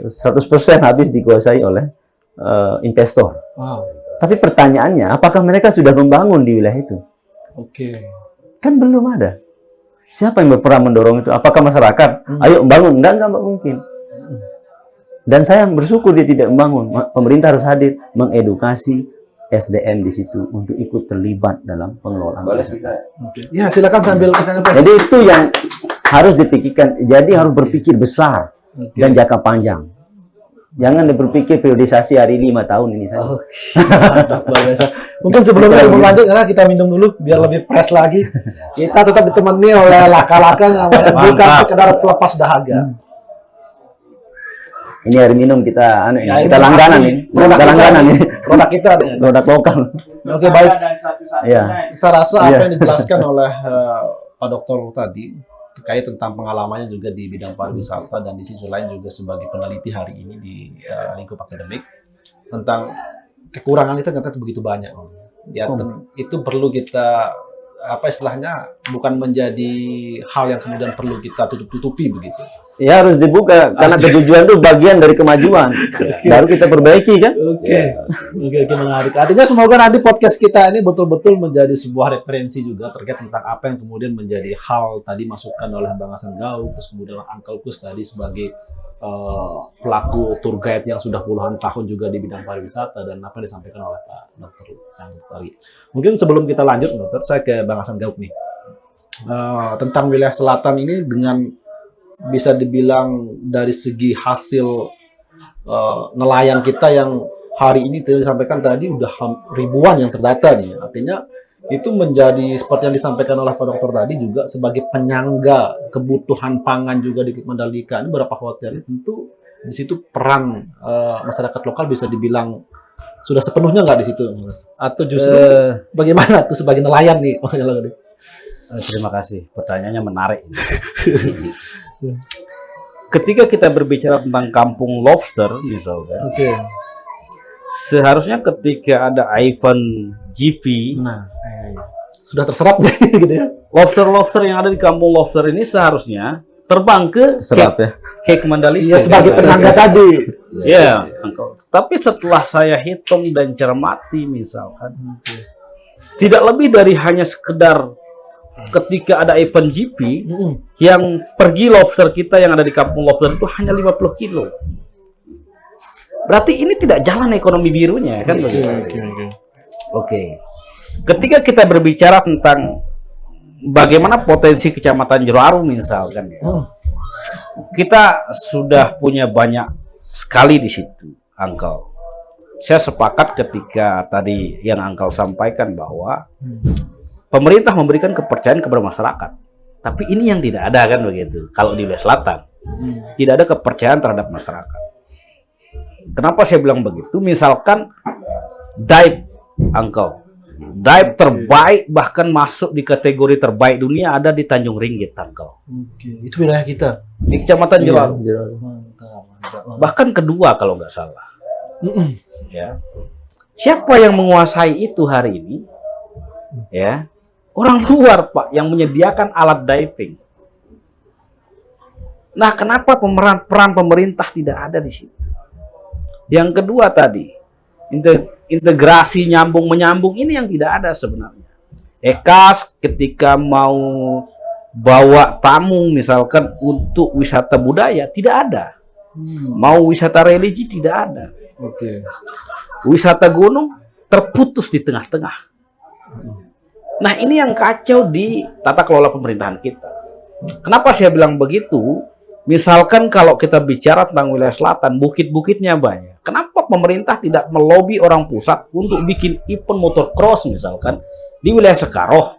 100% habis dikuasai oleh investor. Wow. Tapi pertanyaannya, apakah mereka sudah membangun di wilayah itu? Oke. Kan belum ada. Siapa yang berperan mendorong itu? Apakah masyarakat? Ayo bangun. Enggak mungkin. Dan saya bersyukur dia tidak membangun. Pemerintah harus hadir, mengedukasi SDM di situ untuk ikut terlibat dalam pengelolaan. Ya, silakan sambil kita. Jadi itu yang harus dipikirkan. Jadi harus berpikir besar dan jangka panjang. Jangan berpikir periodisasi hari 5 tahun ini saja. Mungkin sebelumnya lanjut, karena kita minum dulu biar lebih fresh lagi. Kita tetap ditemani oleh laka-laka yang bukan sekedar pelepas dahaga. Ini air minum kita, kita langganan ini. Produk kita, produk lokal. Oke, baik. Ya. Saya rasa apa yang dijelaskan oleh Pak Dokter tadi terkait tentang pengalamannya juga di bidang pariwisata dan di sisi lain juga sebagai peneliti hari ini di lingkup akademik tentang kekurangan itu ternyata begitu banyak. Ya, itu perlu kita apa istilahnya bukan menjadi hal yang kemudian perlu kita tutup-tutupi begitu. Ya harus dibuka karena kejujuran itu bagian dari kemajuan. Baru kita perbaiki kan? Oke, menarik. Artinya semoga nanti podcast kita ini betul-betul menjadi sebuah referensi juga terkait tentang apa yang kemudian menjadi hal tadi masukan oleh Bang Hasan Gauk, terus kemudian Uncle Kus tadi sebagai pelaku tour guide yang sudah puluhan tahun juga di bidang pariwisata dan apa yang disampaikan oleh Pak Dokter tadi. Mungkin sebelum kita lanjut, Dokter, saya ke Bang Hasan Gauk nih. Tentang wilayah selatan ini dengan bisa dibilang dari segi hasil nelayan kita yang hari ini disampaikan tadi udah ribuan yang terdata nih. Artinya itu menjadi seperti yang disampaikan oleh Pak Dokter tadi juga sebagai penyangga kebutuhan pangan juga di Mandalika. Ini berapa hotel tentu di situ peran masyarakat lokal bisa dibilang sudah sepenuhnya nggak di situ atau justru bagaimana tuh sebagai nelayan nih? Terima kasih, pertanyaannya menarik. Ketika kita berbicara tentang kampung lobster misalnya, seharusnya ketika ada event GP, sudah terserap gitu ya. Lobster yang ada di kampung lobster ini seharusnya terbang ke Cape Mandalika. Iya, sebagai penyangga tadi. Ya, tapi setelah saya hitung dan cermati misalkan, tidak lebih dari hanya sekedar ketika ada event GP yang pergi lobster kita yang ada di kampung lobster itu hanya 50 kilo. Berarti ini tidak jalan ekonomi birunya kan? Oke. Ketika kita berbicara tentang bagaimana potensi Kecamatan Jeroaru misalkan ya. Kita sudah punya banyak sekali di situ, Uncle. Saya sepakat ketika tadi yang Uncle sampaikan bahwa pemerintah memberikan kepercayaan kepada masyarakat, tapi ini yang tidak ada kan begitu. Kalau di wilayah selatan, tidak ada kepercayaan terhadap masyarakat. Kenapa saya bilang begitu? Misalkan dive, Uncle, dive terbaik bahkan masuk di kategori terbaik dunia ada di Tanjung Ringgit, Uncle. Itu wilayah kita di Kecamatan Jeroaru. Bahkan kedua kalau nggak salah. Ya. Siapa yang menguasai itu hari ini? Ya. Orang luar, Pak, yang menyediakan alat diving. Nah, kenapa peran pemerintah tidak ada di situ? Yang kedua tadi, integrasi nyambung-menyambung ini yang tidak ada sebenarnya. EKAS ketika mau bawa tamu misalkan untuk wisata budaya, tidak ada. Mau wisata religi, tidak ada. Wisata gunung, terputus di tengah-tengah. Nah, ini yang kacau di tata kelola pemerintahan kita. Kenapa saya bilang begitu? Misalkan kalau kita bicara tentang wilayah selatan, bukit-bukitnya banyak. Kenapa pemerintah tidak melobi orang pusat untuk bikin event motocross misalkan di wilayah Sekaroh,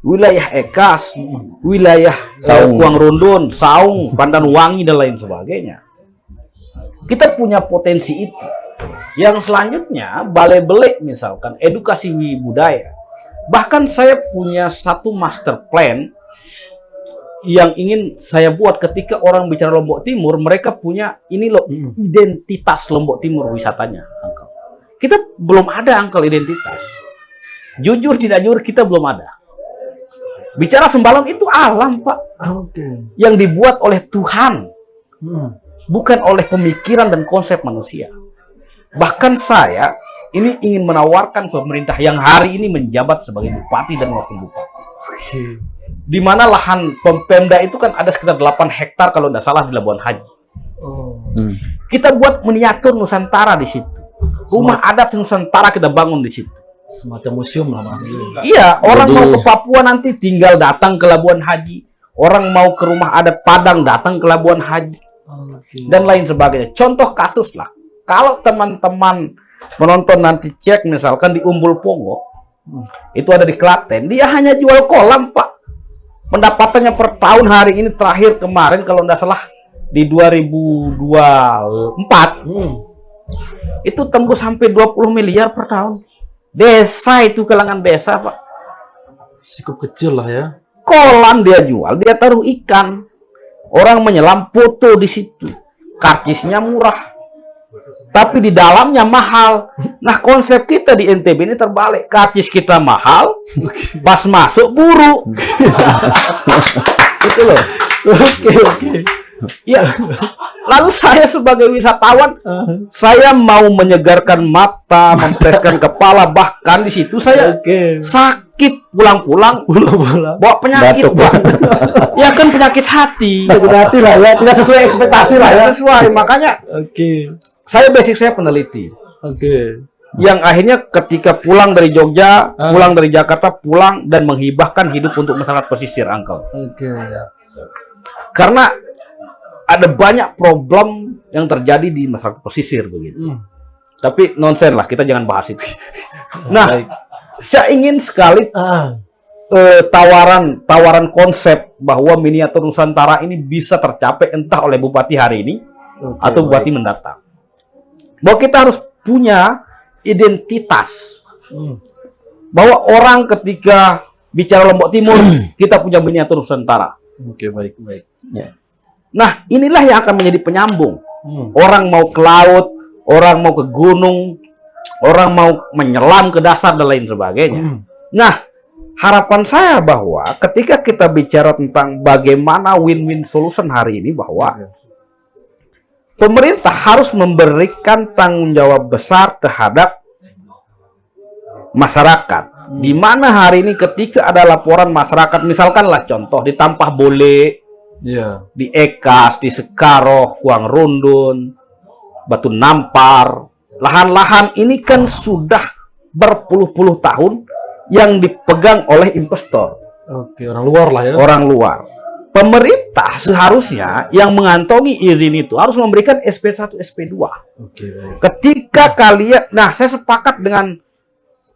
wilayah Ekas, wilayah Saung, Kuang Rondon, Saung, Pandanwangi dan lain sebagainya. Kita punya potensi itu. Yang selanjutnya, balai belik misalkan, edukasi budaya. Bahkan saya punya satu master plan yang ingin saya buat ketika orang bicara Lombok Timur, mereka punya ini loh, identitas Lombok Timur wisatanya, Uncle. Kita belum ada, Uncle, identitas. Jujur tidak jujur, kita belum ada. Bicara Sembalun itu alam, Pak. Yang dibuat oleh Tuhan. Bukan oleh pemikiran dan konsep manusia. Bahkan saya ini ingin menawarkan pemerintah yang hari ini menjabat sebagai bupati dan wakil bupati. Di mana lahan Pemda itu kan ada sekitar 8 hektar kalau tidak salah di Labuan Haji. Kita buat miniatur Nusantara di situ. Rumah adat Nusantara kita bangun di situ. Semacam museum lah, Mas. Iya, orang mau ke Papua nanti tinggal datang ke Labuan Haji. Orang mau ke rumah adat Padang datang ke Labuan Haji. Dan lain sebagainya. Contoh kasus lah. Kalau teman-teman menonton nanti cek misalkan di Umbul Pongo, itu ada di Klaten, dia hanya jual kolam, Pak. Pendapatannya per tahun hari ini terakhir kemarin kalau tidak salah di 2024 itu tembus sampai 20 miliar per tahun. Desa itu, kalangan desa, Pak. Cukup kecil lah ya. Kolam dia jual, dia taruh ikan. Orang menyelam, foto di situ. Karcisnya murah. Tapi di dalamnya mahal. Nah, konsep kita di NTB ini terbalik. Karcis kita mahal, pas masuk buruk. Itu loh. Oke. Ya. Lalu saya sebagai wisatawan, saya mau menyegarkan mata, mempreskan kepala, bahkan di situ saya sakit pulang-pulang, bawa penyakit, ya kan penyakit hati. Hati lah ya, tidak sesuai ekspektasi lah ya. Sesuai, makanya saya basic saya peneliti. Yang akhirnya ketika pulang dari Jogja, pulang dari Jakarta, pulang dan menghibahkan hidup untuk masyarakat pesisir, Uncle. Karena ada banyak problem yang terjadi di masyarakat pesisir begitu. Tapi nonsen lah, kita jangan bahas itu. Nah, saya ingin sekali tawaran konsep bahwa miniatur Nusantara ini bisa tercapai entah oleh bupati hari ini atau bupati mendatang. Bahwa kita harus punya identitas. Bahwa orang ketika bicara Lombok Timur, kita punya miniatur Nusantara. Baik. Ya. Nah, inilah yang akan menjadi penyambung. Orang mau ke laut, orang mau ke gunung, orang mau menyelam ke dasar dan lain sebagainya. Nah, harapan saya bahwa ketika kita bicara tentang bagaimana win-win solution hari ini, bahwa pemerintah harus memberikan tanggung jawab besar terhadap masyarakat. Di mana hari ini ketika ada laporan masyarakat, misalkanlah contoh di Tampah Bole, di Ekas, di Sekaroh, Kuang Rondon, Batu Nampar, lahan-lahan ini kan sudah berpuluh-puluh tahun yang dipegang oleh investor. Orang luar lah ya. Orang luar. Pemerintah seharusnya yang mengantongi izin itu harus memberikan SP1, SP2. Ketika kalian, nah saya sepakat dengan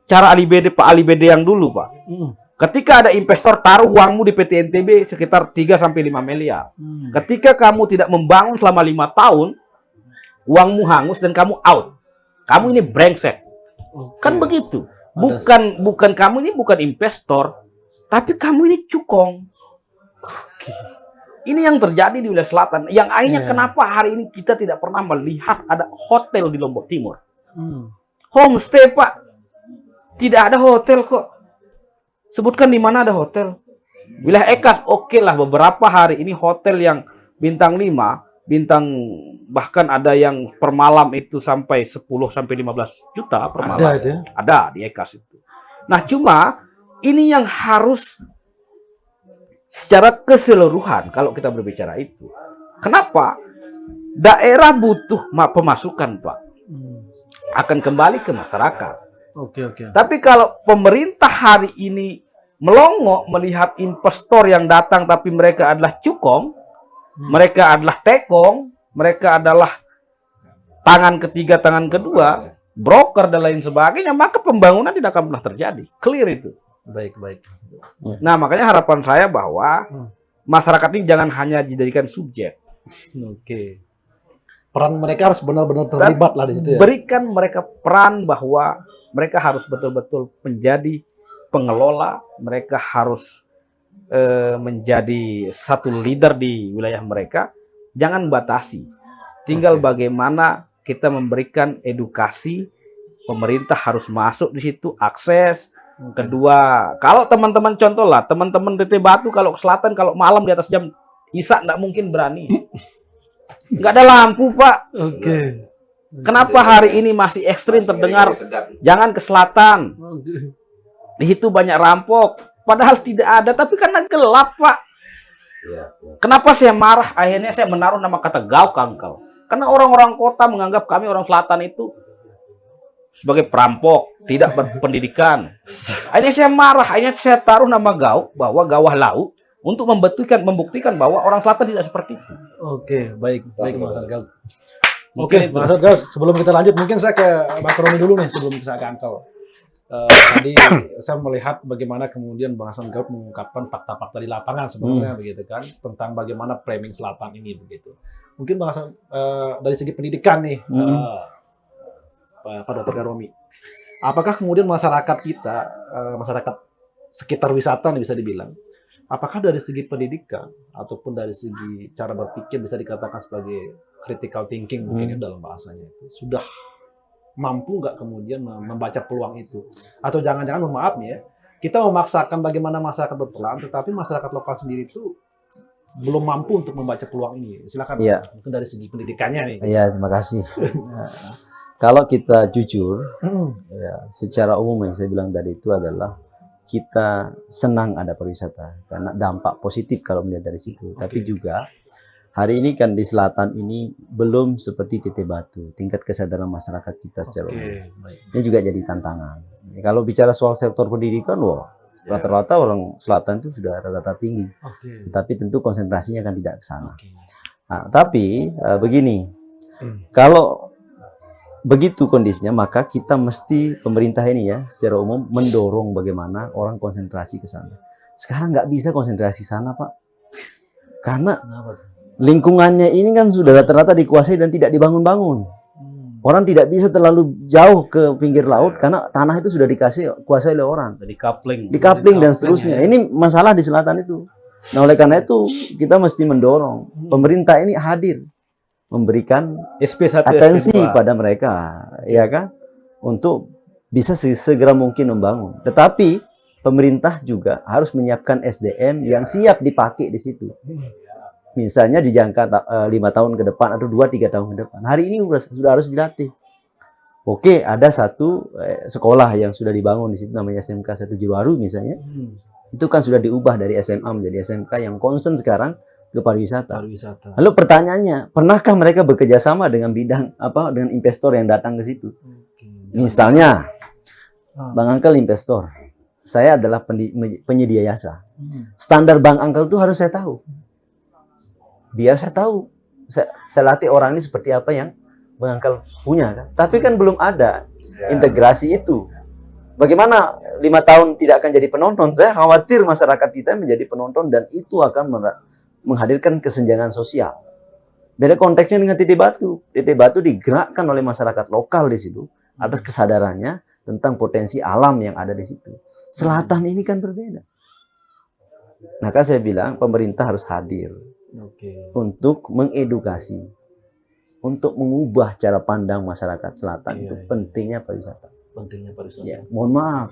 cara Pak Ali Bede yang dulu, Pak. Ketika ada investor taruh uangmu di PT NTB sekitar 3-5 miliar. Ketika kamu tidak membangun selama 5 tahun, uangmu hangus dan kamu out. Kamu ini brengsek. Kan begitu. Bukan kamu ini bukan investor, tapi kamu ini cukong. Ini yang terjadi di wilayah selatan. Yang akhirnya kenapa hari ini kita tidak pernah melihat ada hotel di Lombok Timur. Homestay, Pak. Tidak ada hotel kok. Sebutkan di mana ada hotel. Wilayah Ekas, oke lah, beberapa hari ini hotel yang bintang 5, bintang bahkan ada yang per malam itu sampai 10 sampai 15 juta per malam. Ada di Ekas itu. Nah, cuma ini yang harus secara keseluruhan kalau kita berbicara itu. Kenapa? Daerah butuh pemasukan, Pak. Akan kembali ke masyarakat. Tapi kalau pemerintah hari ini melongo melihat investor yang datang tapi mereka adalah cukong, mereka adalah tekong, mereka adalah tangan ketiga, tangan kedua, broker dan lain sebagainya, maka pembangunan tidak akan pernah terjadi. Clear itu. Baik. Nah, makanya harapan saya bahwa masyarakat ini jangan hanya dijadikan subjek. Oke. Peran mereka harus benar-benar terlibat lah di situ ya. Berikan mereka peran bahwa mereka harus betul-betul menjadi pengelola, mereka harus menjadi satu leader di wilayah mereka. Jangan batasi. Tinggal bagaimana kita memberikan edukasi, pemerintah harus masuk di situ, akses. Kedua, kalau teman-teman contoh lah, teman-teman DT Batu kalau ke selatan, kalau malam di atas jam Isya nggak mungkin berani. Nggak ada lampu, Pak. Oke. Kenapa hari ini masih ekstrim terdengar? Jangan ke selatan. Di situ banyak rampok. Padahal tidak ada, tapi karena gelap, Pak. Kenapa saya marah? Akhirnya saya menaruh nama kata Gauk Angkel. Karena orang-orang kota menganggap kami orang selatan itu sebagai perampok, tidak berpendidikan. Akhirnya saya marah. Akhirnya saya taruh nama Gauk, bahwa Gawah Laut, untuk membuktikan bahwa orang selatan tidak seperti itu. Oke, baik Mas Angkel. Oke, Mas Angkel, sebelum kita lanjut, mungkin saya ke Bang Romi dulu nih, sebelum saya ke Angkel. Tadi saya melihat bagaimana kemudian Bang Angkel mengungkapkan fakta-fakta di lapangan sebenarnya begitu kan, tentang bagaimana framing selatan ini begitu. Mungkin Bang Angkel dari segi pendidikan nih, Pak Dr. Romi, apakah kemudian masyarakat kita, masyarakat sekitar wisata nih bisa dibilang, apakah dari segi pendidikan ataupun dari segi cara berpikir bisa dikatakan sebagai critical thinking mungkin ya dalam bahasanya itu sudah mampu nggak kemudian membaca peluang itu? Atau jangan-jangan mohon maaf nih ya, kita memaksakan bagaimana masyarakat berperan, tetapi masyarakat lokal sendiri itu belum mampu untuk membaca peluang ini. Silakan, mungkin dari segi pendidikannya nih. Iya, terima kasih. Kalau kita jujur, ya, secara umum yang saya bilang tadi itu adalah kita senang ada pariwisata karena dampak positif kalau melihat dari situ. Tapi juga hari ini kan di selatan ini belum seperti TT Batu, tingkat kesadaran masyarakat kita secara umum. Ini juga jadi tantangan. Kalau bicara soal sektor pendidikan, rata-rata orang selatan itu sudah rata-rata tinggi. Tapi tentu konsentrasinya kan tidak ke sana. Nah, tapi begini, kalau begitu kondisinya, maka kita mesti, pemerintah ini ya, secara umum mendorong bagaimana orang konsentrasi ke sana. Sekarang nggak bisa konsentrasi sana, Pak. Karena lingkungannya ini kan sudah rata-rata dikuasai dan tidak dibangun-bangun. Orang tidak bisa terlalu jauh ke pinggir laut karena tanah itu sudah dikuasai oleh orang. Di-coupling dan seterusnya. Ini masalah di selatan itu. Nah, oleh karena itu kita mesti mendorong pemerintah ini hadir, memberikan atensi pada mereka, ya kan, untuk bisa segera mungkin membangun. Tetapi pemerintah juga harus menyiapkan SDM yang siap dipakai di situ. Misalnya di jangka 5 tahun ke depan atau 2-3 tahun ke depan. Hari ini sudah harus dilatih. Oke, ada satu sekolah yang sudah dibangun di situ namanya SMK 1 Jiwaru misalnya. Itu kan sudah diubah dari SMA menjadi SMK yang concern sekarang ke pariwisata. Lalu pertanyaannya, pernahkah mereka bekerja sama dengan dengan investor yang datang ke situ? Misalnya, Bang Angkel investor, saya adalah penyedia jasa. Standar Bang Angkel itu harus saya tahu. Biar saya tahu, saya latih orang ini seperti apa yang Bang Angkel punya kan. Tapi kan belum ada integrasi itu. Bagaimana 5 tahun tidak akan jadi penonton? Saya khawatir masyarakat kita menjadi penonton dan itu akan menghadirkan kesenjangan sosial. Beda konteksnya dengan TT Batu. TT Batu digerakkan oleh masyarakat lokal di situ atas kesadarannya tentang potensi alam yang ada di situ. Selatan ini kan berbeda. Maka saya bilang pemerintah harus hadir untuk mengedukasi, untuk mengubah cara pandang masyarakat selatan itu pentingnya pariwisata. Ya, mohon maaf,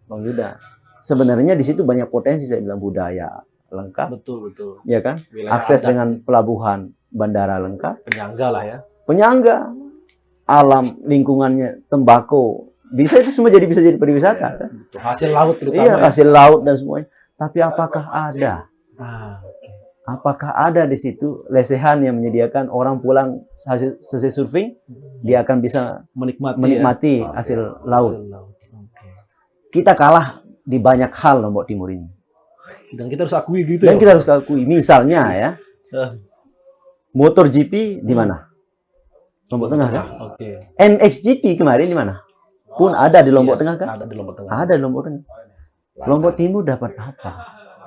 Bang Yuda. Sebenarnya di situ banyak potensi, saya bilang budaya lengkap, betul, ya kan? Wilayah akses adat, dengan pelabuhan, bandara lengkap, penyangga lah ya, penyangga, alam lingkungannya, tembakau, bisa itu semua bisa jadi pariwisata, kan? Hasil laut terutama. Iya, hasil laut dan semuanya. Tapi apakah ada? Apakah ada di situ lesehan yang menyediakan orang pulang selesai surfing, dia akan bisa menikmati hasil laut? Kita kalah di banyak hal Lombok Timur ini. Dan kita harus akui gitu Dan ya. kita harus akui, misalnya ya, motor GP di mana? Lombok Tengah kan? Oke. MXGP kemarin di mana? Pun ada di Lombok Tengah kan? Ada di Lombok Tengah. Ada di Lombok Tengah. Lombok Timur dapat apa?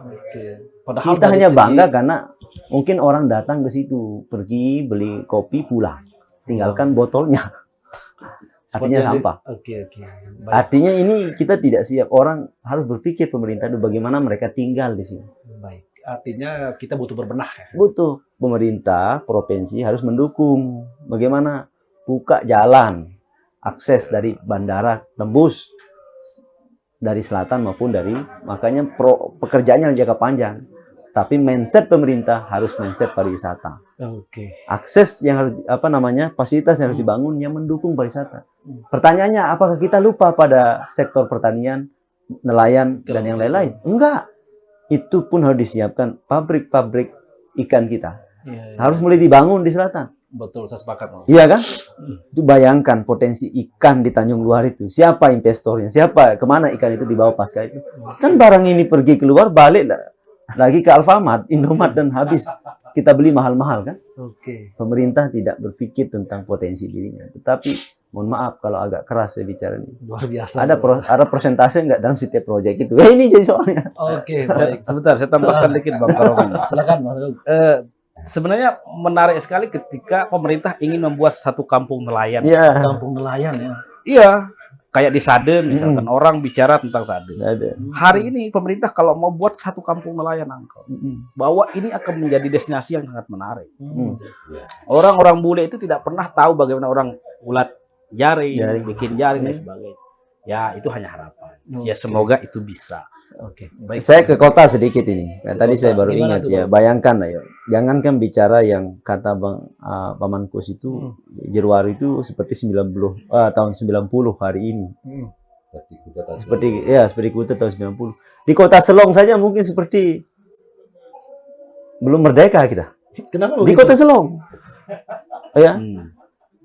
Oke. Padahal Kita dari hanya segi- bangga karena mungkin orang datang ke situ, pergi beli kopi pulang, tinggalkan botolnya. Artinya seperti yang sampah. Oke. Baik. Artinya ini kita tidak siap. Orang harus berpikir pemerintah itu bagaimana mereka tinggal di sini. Baik. Artinya kita butuh berbenah ya. Butuh pemerintah provinsi harus mendukung bagaimana buka jalan akses dari bandara tembus dari selatan maupun dari, makanya pekerjaannya jangka panjang. Tapi mindset pemerintah harus mindset pariwisata. Oke. Akses yang harus fasilitas yang harus dibangun yang mendukung pariwisata. Pertanyaannya, apakah kita lupa pada sektor pertanian, nelayan dan yang lain-lain? Enggak. Itu pun harus disiapkan pabrik-pabrik ikan kita. Iya. Harus mulai dibangun di selatan. Betul, saya sepakat. Mas. Iya kan? Itu bayangkan potensi ikan di Tanjung Luar itu. Siapa investornya? Siapa? Kemana ikan itu dibawa pasca itu? Kan barang ini pergi keluar, balik lagi ke Alfamart, Indomart, dan habis. Kita beli mahal-mahal kan? Oke. Pemerintah tidak berpikir tentang potensi dirinya. Tetapi mohon maaf kalau agak keras saya bicara ini. Luar biasa. Ada persentase nggak dalam setiap proyek itu? Ini jadi soalnya. Oke, baik. Sebentar, saya tambahkan dikit Bang Karoman. Silakan Mas Agung. Sebenarnya menarik sekali ketika pemerintah ingin membuat satu kampung nelayan. Iya. Kampung nelayan ya. Iya, kayak di Sade misalkan orang bicara tentang Sade. Ada. Hari ini pemerintah kalau mau buat satu kampung nelayan Angkel, bahwa ini akan menjadi destinasi yang sangat menarik. Orang-orang bule itu tidak pernah tahu bagaimana orang ulat jaring. Bikin jaring dan sebagainya. Ya, itu hanya harapan. Ya, semoga itu bisa. Oke, baik. Saya ke kota sedikit ini. Tadi saya baru Gimana ingat tuh, ya. Bang? Bayangkan ayo. Jangankan bicara yang kata Paman Kus itu Januari itu seperti tahun 90 hari ini. Seperti Kuta tahun 90. Di kota Selong saja mungkin seperti belum merdeka kita. Kenapa Di begitu? kota Selong. Ya.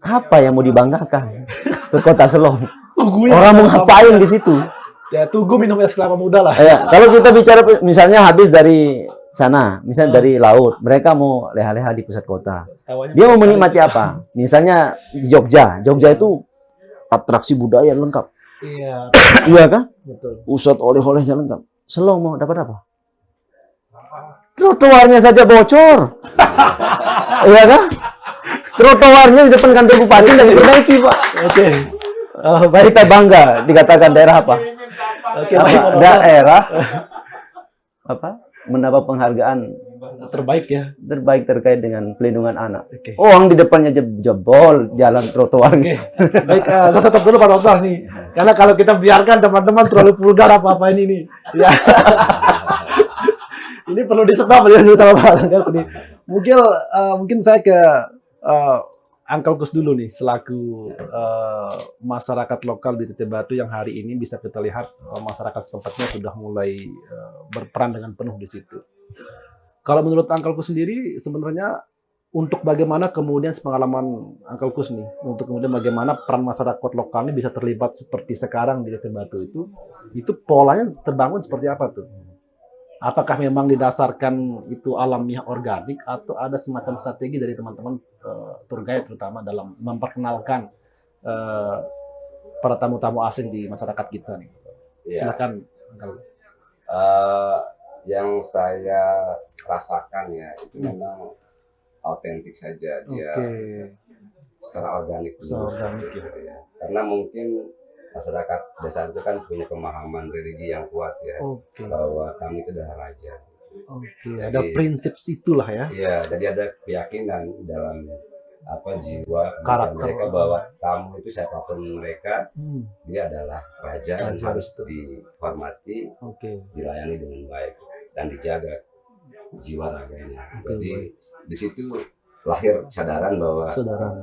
Apa yang mau dibanggakan ke kota Selong? Orang mau ngapain di situ? Ya, tunggu minum es kelapa muda lah. Ya, kalau kita bicara misalnya habis dari sana, misalnya dari laut, mereka mau leha-leha di pusat kota. Dia mau menikmati apa? Misalnya di Jogja. Jogja itu atraksi budaya lengkap. Iya, Iya kan? betul. Pusat oleh-olehnya lengkap. Selong mau dapat apa? Trotoarnya saja bocor. Iya kan? Trotoarnya di depan kantor bupati dan diperbaiki, Pak. Oke. Baik, kita bangga dikatakan daerah apa? Oke, Apa? baik. Daerah apa? Mendapat penghargaan Terbaik ya. terbaik terkait dengan pelindungan anak. Oke. Orang di depannya jebol jalan trotoarnya. Baik, saya stop dulu Pak Dokter nih. Karena kalau kita biarkan teman-teman terlalu vulgar apa-apa ini nih. Ya. Ini perlu di-stop ya dulu sama Pak Dokter nih. Mungkin saya ke Uncle Kus dulu nih, selaku masyarakat lokal di Teteh Batu yang hari ini bisa kita lihat masyarakat setempatnya sudah mulai berperan dengan penuh di situ. Kalau menurut Uncle Kus sendiri, sebenarnya untuk bagaimana kemudian pengalaman Uncle Kus nih, untuk kemudian bagaimana peran masyarakat lokal ini bisa terlibat seperti sekarang di Teteh Batu itu polanya terbangun seperti apa tuh? Apakah memang didasarkan itu alamiah organik atau ada semacam strategi dari teman-teman tour guide terutama dalam memperkenalkan para tamu-tamu asing di masyarakat kita nih? Ya. Silakan. Yang saya rasakan ya itu memang autentik saja dia secara organik. Secara organik ya. Karena mungkin masyarakat desa itu kan punya pemahaman religi yang kuat ya, bahwa kami itu adalah raja. Ada prinsip itulah ya. Iya, jadi ada keyakinan dalam jiwa Karakter mereka bahwa tamu itu siapapun mereka, dia adalah raja dan harus dihormati, dilayani dengan baik dan dijaga jiwa raganya. Jadi di situ lahir kesadaran bahwa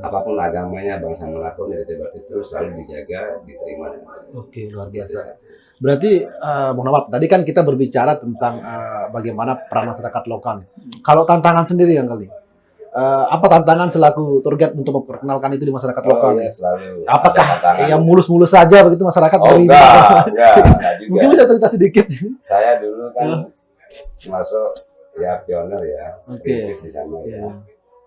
apapun agamanya, bangsa manapun di Teteh Batu itu selalu dijaga, diterima dengan baik. Oke, luar biasa. Berarti, mohon maaf, tadi kan kita berbicara tentang bagaimana peran masyarakat lokal. Kalau tantangan sendiri yang kali, apa tantangan selaku tour guide untuk memperkenalkan itu di masyarakat lokal? Iya, selalu. Apakah ada tantangan. yang mulus-mulus saja begitu masyarakat menerima? Enggak juga. Mungkin bisa cerita sedikit. Saya dulu kan masuk ya pioner ya, Oke. di sana ya. Iya.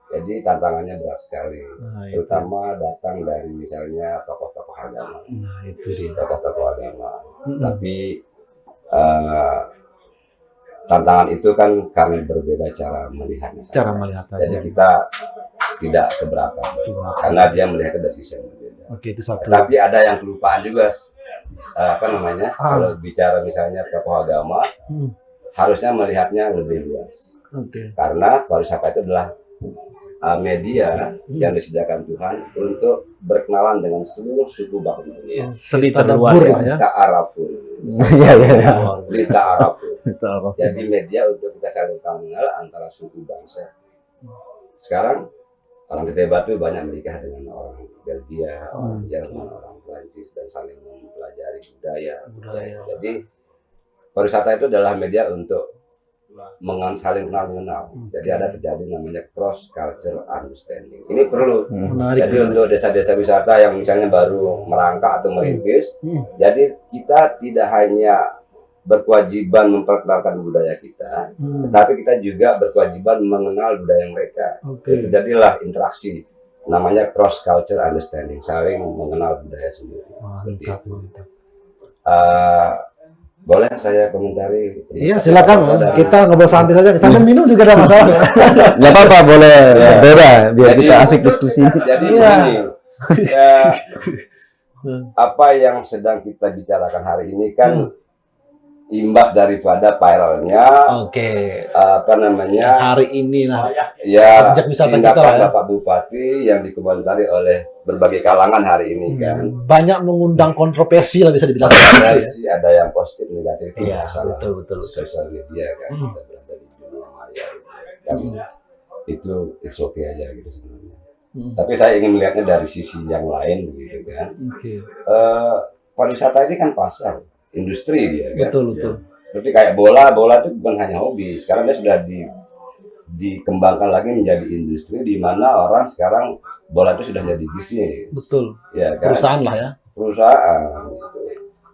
Jadi tantangannya berat sekali, Nah, itu. terutama datang dari misalnya tokoh-tokoh agama, Nah, itu dia. tokoh-tokoh agama. Mm-mm. Tapi tantangan itu kan karena berbeda cara melihatnya. Cara melihat aja. Jadi kita tidak keberatan karena dia melihatnya dari sisi yang berbeda. Oke, itu satu. Tapi ada yang kelupaan juga, apa namanya? Kalau bicara misalnya tokoh agama, Hmm. harusnya melihatnya lebih luas. Oke. Karena pariwisata itu adalah media yang disediakan Tuhan untuk berkenalan dengan seluruh suku bangsa dunia. Seni Tadabur terluas lah ya. ya. Kita arafun. Iya, iya. Kita arafun. Betul. Jadi media untuk kita saling mengenal antara suku bangsa. Sekarang orang Gede Batu banyak menikah dengan orang Belgia, orang Jerman, orang Prancis dan saling mempelajari budaya. Jadi pariwisata itu adalah media untuk saling mengenal. Jadi ada terjadi namanya cross culture understanding. Ini perlu. Menarik. Jadi untuk desa-desa wisata yang misalnya baru merangkak atau merintis, jadi kita tidak hanya berkewajiban memperkenalkan budaya kita, tetapi kita juga berkewajiban mengenal budaya mereka. Oke. Terjadilah interaksi, namanya cross culture understanding, saling mengenal budaya sendiri. Mantap, mantap. Boleh saya komentari? Iya, silakan. Kita ngobrol santai saja. Sambil minum juga ada masalah. Nggak apa-apa, boleh beda biar Jadi- kita asik diskusi. Jadi begini, ya, apa yang sedang kita bicarakan hari ini kan imbas daripada viralnya, Oke. apa namanya, Hari ini nah. ya Objek wisata kita tindakan lah ya. Bapak Bupati yang dikomentari oleh berbagai kalangan hari ini kan. Banyak mengundang kontroversi lah bisa dibilang. Ada sih, ada yang positif negatif itu Iya, masalah betul. sosial media kan, kita berada di dunia maya dan itu it's okay aja gitu sebenarnya. Tapi saya ingin melihatnya dari sisi yang lain begitu kan. Oke. Pariwisata ini kan pasar, industri dia kan. Betul. Seperti kayak bola itu bukan hanya hobi. Sekarang dia sudah dikembangkan lagi menjadi industri di mana orang sekarang bola itu sudah menjadi bisnis. Betul. Ya kan? Perusahaan lah ya. Perusahaan.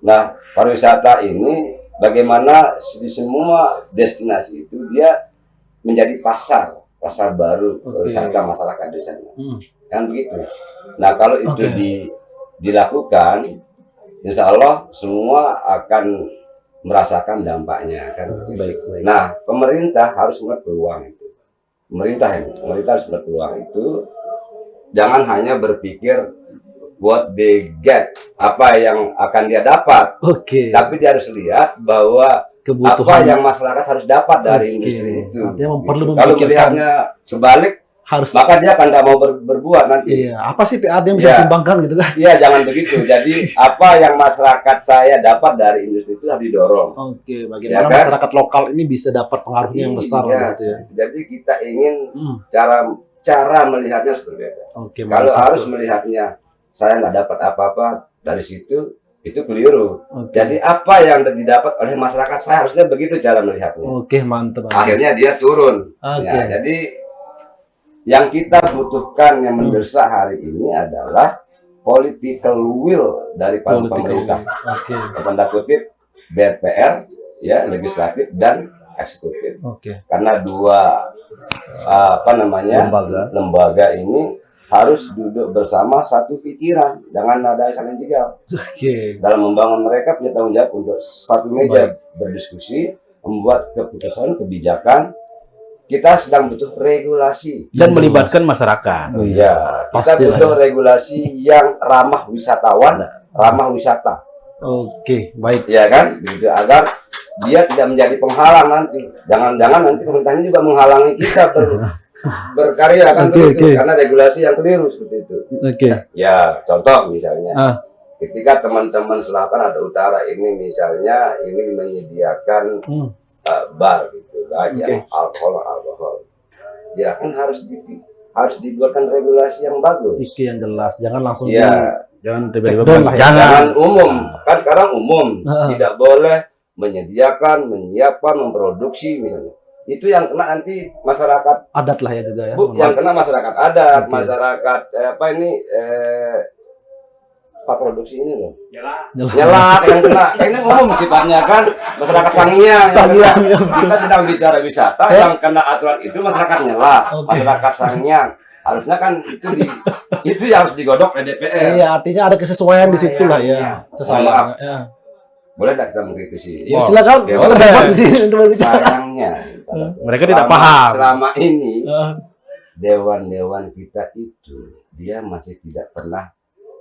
Nah, pariwisata ini bagaimana di semua destinasi itu dia menjadi pasar baru wisata masyarakat di sana. Kan begitu. Nah, kalau itu dilakukan, insya Allah semua akan merasakan dampaknya kan. Baik. Nah, pemerintah harus melihat peluang itu. Pemerintah harus melihat peluang itu. Jangan hanya berpikir what they get, apa yang akan dia dapat. Oke. Tapi dia harus lihat bahwa apa yang masyarakat harus dapat dari industri itu. Artinya perlu Kalau memikirkan. melihatnya sebalik, Harus. maka dia akan tidak mau berbuat nanti. Iya. Apa sih PAD yang bisa disumbangkan gitu kan? Iya, jangan begitu. Jadi apa yang masyarakat saya dapat dari industri itu harus didorong. Oke. Bagaimana Ya kan? masyarakat lokal ini bisa dapat pengaruhnya yang besar Iya. gitu ya? Jadi kita ingin cara melihatnya berbeda. Oke. Kalau mantap. harus melihatnya saya nggak dapat apa-apa dari situ, itu keliru. Oke. Jadi apa yang didapat oleh masyarakat saya harusnya begitu cara melihatnya. Oke, mantap. Akhirnya dia turun. Oke. Ya, jadi yang kita butuhkan yang mendesak hari ini adalah political will dari pemerintah. Oke. Tanda kutip DPR, ya legislatif dan eksekutif. Oke. Karena dua lembaga ini harus duduk bersama satu pikiran, jangan ada saling jegal. Oke. Dalam membangun, mereka punya tanggung jawab untuk satu meja berdiskusi, membuat keputusan, kebijakan. Kita sedang butuh regulasi Dan melibatkan masyarakat. ya. Kita Pastilah. butuh regulasi yang ramah wisatawan, ramah wisata, Oke, baik. ya kan? Gitu, agar dia tidak menjadi penghalang nanti. Jangan-jangan nanti pemerintahnya juga menghalangi kita berkarya kan begitu, karena regulasi yang keliru seperti itu. Oke. Ya, contoh misalnya, ketika teman-teman selatan atau utara ini misalnya ingin menyediakan bar gitu, yang alkohol, ya kan harus dibuatkan regulasi yang bagus. Iki yang jelas, jangan langsung Ya, Jangan tiba-tiba Take down lah ya. jangan umum. Kan sekarang umum tidak boleh menyediakan, menyiapkan, memproduksi misalnya. itu yang kena nanti masyarakat Adat lah ya juga ya. yang kena masyarakat adat, masyarakat apa ini apa produksi ini loh. Nyelak yang kena. Ini umum sifatnya kan masyarakat Sangiang. Kita sedang bicara wisata yang kena aturan itu masyarakat nyelak, masyarakat Sangiang. Harusnya kan itu yang harus digodok oleh DPR. Iya, artinya ada kesesuaian di situ lah ya. Maaf. Ya. Boleh nggak kita mengkritisi? Ya silakan. Ya, Boleh dapat di sini untuk berbicara. Sayangnya Mereka tidak paham. Selama ini dewan-dewan kita itu dia masih tidak pernah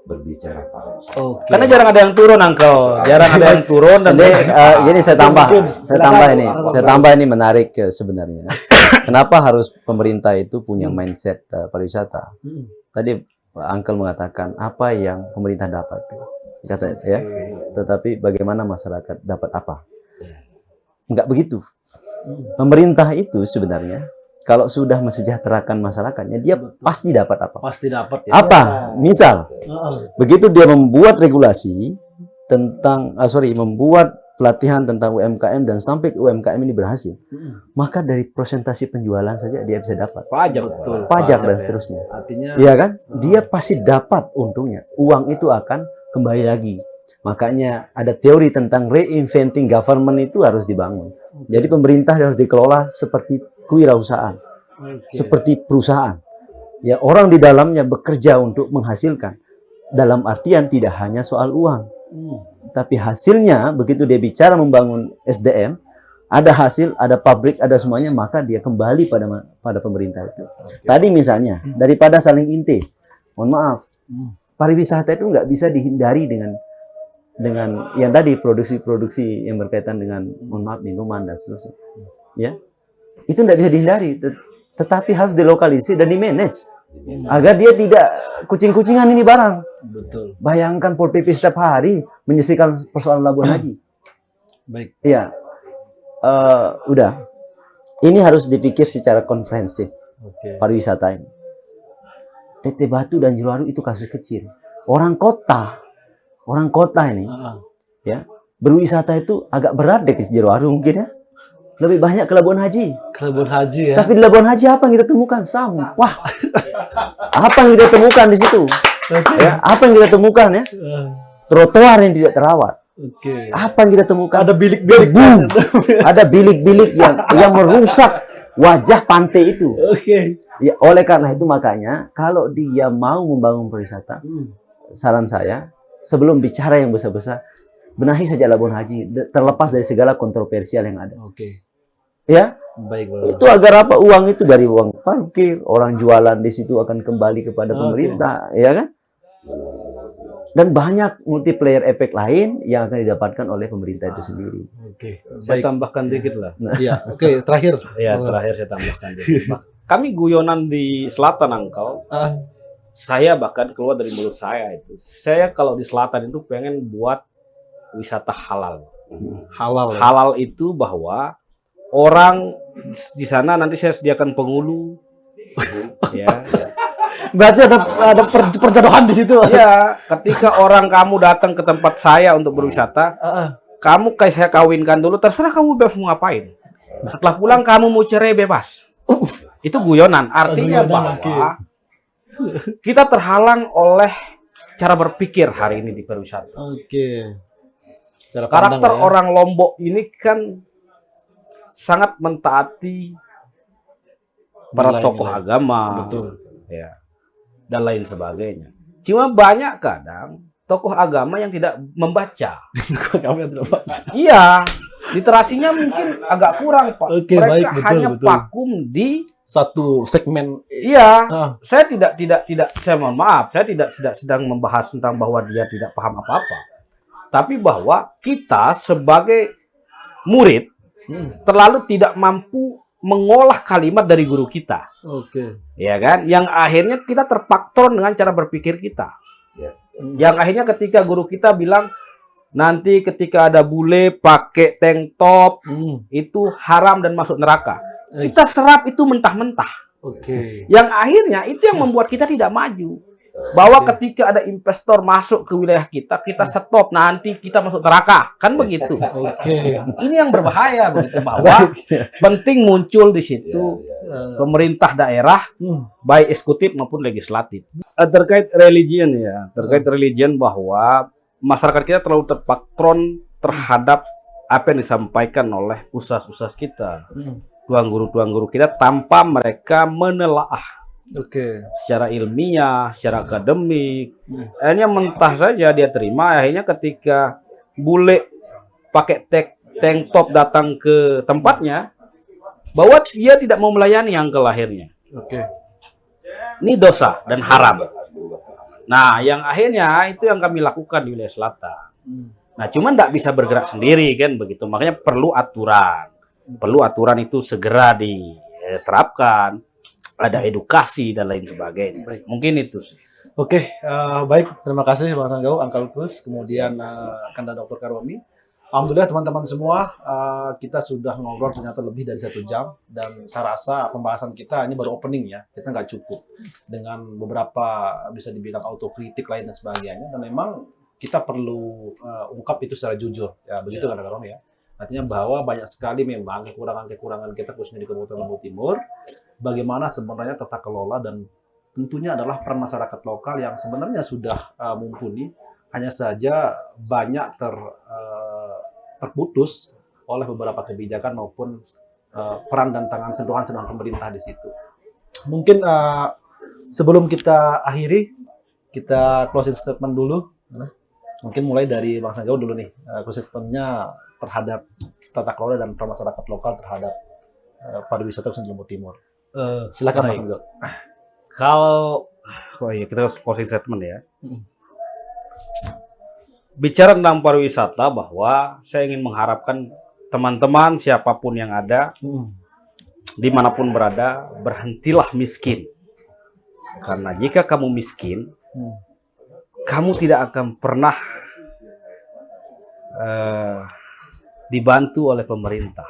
berbicara pariwisata. Karena jarang ada yang turun, Uncle. Jarang ada yang turun dan Jadi saya tambah ini menarik sebenarnya. Kenapa harus pemerintah itu punya mindset pariwisata? Tadi Uncle mengatakan apa yang pemerintah dapat, kata ya. Tetapi bagaimana masyarakat dapat apa? Enggak begitu. Pemerintah itu sebenarnya kalau sudah mesejahterakan masyarakatnya, dia pasti dapat apa? Pasti dapat ya. Apa? Misal, begitu dia membuat regulasi tentang, membuat pelatihan tentang UMKM dan sampai UMKM ini berhasil, maka dari persentase penjualan saja dia bisa dapat pajak, pajak dan seterusnya. Artinya, iya kan? Dia pasti dapat untungnya. Uang itu akan kembali lagi. Makanya ada teori tentang reinventing government itu harus dibangun. Jadi pemerintah harus dikelola seperti kewirausahaan, seperti perusahaan. Ya, orang di dalamnya bekerja untuk menghasilkan. Dalam artian tidak hanya soal uang, tapi hasilnya begitu dia bicara membangun SDM, ada hasil, ada pabrik, ada semuanya, maka dia kembali pada pemerintah itu. Tadi misalnya daripada saling inti, mohon maaf, pariwisata itu nggak bisa dihindari dengan yang tadi produksi-produksi yang berkaitan dengan mohon maaf minuman dan seterusnya. Ya. Itu tidak bisa dihindari, tetapi harus dilokalisir dan di-manage agar dia tidak kucing-kucingan ini barang. Betul. Bayangkan Pol PP setiap hari menyelesaikan persoalan Labuan Haji. Baik. Iya. Udah. Ini harus dipikir secara komprehensif. Pariwisata ini. Teteh Batu dan Jeruwaru itu kasus kecil. Orang kota ini, ya, berwisata itu agak berat deh ke Jeruwaru mungkin ya. Lebih banyak ke Labuan Haji. Ya. Tapi di Labuan Haji apa yang kita temukan? Sampah. Apa yang kita temukan di situ? Ya, apa yang kita temukan ya? Trotoar yang tidak terawat. Apa yang kita temukan? Ada bilik-bilik. Ada bilik-bilik yang merusak wajah pantai itu. Ya, oleh karena itu makanya kalau dia mau membangun pariwisata, saran saya sebelum bicara yang besar-besar, benahi saja Labuan Haji, terlepas dari segala kontroversial yang ada. Ya, baik. Itu agar apa? Uang itu dari uang parkir, orang jualan di situ akan kembali kepada pemerintah, ya kan? Dan banyak multiplier efek lain yang akan didapatkan oleh pemerintah itu sendiri. Saya tambahkan dikit lah. Iya, terakhir. Ya, terakhir saya tambahkan dikit. Kami guyonan di selatan, Uncle. Saya bahkan keluar dari mulut saya itu. Saya kalau di selatan itu pengen buat wisata halal. Halal itu bahwa orang di sana nanti saya sediakan penghulu. Ya. Berarti ada perjodohan di situ. Ya, ketika orang kamu datang ke tempat saya untuk berwisata, kamu kayak saya kawinkan dulu, terserah kamu bebas mau ngapain. Setelah pulang kamu mau cerai bebas. Itu guyonan, artinya bahwa kita terhalang oleh cara berpikir hari ini di pariwisata. Karakter orang Lombok ini kan sangat mentaati para tokoh agama, ya, dan lain sebagainya. Cuma banyak kadang tokoh agama yang tidak membaca. Iya, literasinya mungkin agak kurang, Pak. Mereka hanya vakum di satu segmen. Iya, saya tidak. Saya mohon maaf, saya tidak sedang membahas tentang bahwa dia tidak paham apa-apa, tapi bahwa kita sebagai murid terlalu tidak mampu mengolah kalimat dari guru kita. Ya kan? Yang akhirnya kita terpaktor dengan cara berpikir kita. Yang akhirnya ketika guru kita bilang nanti ketika ada bule pakai tank top itu haram dan masuk neraka. Kita serap itu mentah-mentah. Yang akhirnya itu yang membuat kita tidak maju. Bahwa ketika ada investor masuk ke wilayah kita, kita stop, nanti kita masuk neraka. Kan begitu. Ini yang berbahaya begitu, bahwa penting muncul di situ pemerintah daerah, baik eksekutif maupun legislatif. Terkait religion ya, terkait religion, bahwa masyarakat kita terlalu terpatron terhadap apa yang disampaikan oleh ustaz-ustaz kita, tuan guru kita, tanpa mereka menelaah secara ilmiah, secara akademik. Akhirnya mentah saja dia terima. Akhirnya ketika bule pakai tank top datang ke tempatnya, bahwa dia tidak mau melayani yang kelahirnya. Ini dosa dan haram. Nah, yang akhirnya itu yang kami lakukan di wilayah selatan. Nah, cuman tidak bisa bergerak sendiri kan begitu. Makanya perlu aturan. Perlu aturan itu segera diterapkan. Ada edukasi dan lain sebagainya. Mungkin itu sih. Baik. Terima kasih Bang Sanggau, Uncle Gus, kemudian Kanda Dr. Karomi. Alhamdulillah teman-teman semua, kita sudah ngobrol ternyata lebih dari 1 jam, dan saya rasa pembahasan kita ini baru opening ya. Kita nggak cukup dengan beberapa bisa dibilang autokritik lain dan sebagainya, dan memang kita perlu ungkap itu secara jujur ya, begitu kan Karomi ya. Artinya bahwa banyak sekali memang kekurangan-kekurangan kita khususnya di Kabupaten Lombok Timur. Bagaimana sebenarnya tata kelola, dan tentunya adalah peran masyarakat lokal yang sebenarnya sudah mumpuni, hanya saja banyak terputus oleh beberapa kebijakan maupun peran dan sentuhan-sentuhan pemerintah di situ. Mungkin sebelum kita akhiri, kita closing statement dulu. Mungkin mulai dari Bang Sanggau dulu nih, closing statement-nya terhadap tata kelola dan peran masyarakat lokal terhadap pariwisata di Lombok Timur. Silakan Bang Sanggau. Kalau kita closing statement ya. Bicara tentang pariwisata, bahwa saya ingin mengharapkan teman-teman siapapun yang ada, dimanapun berada, berhentilah miskin. Karena jika kamu miskin, kamu tidak akan pernah dibantu oleh pemerintah.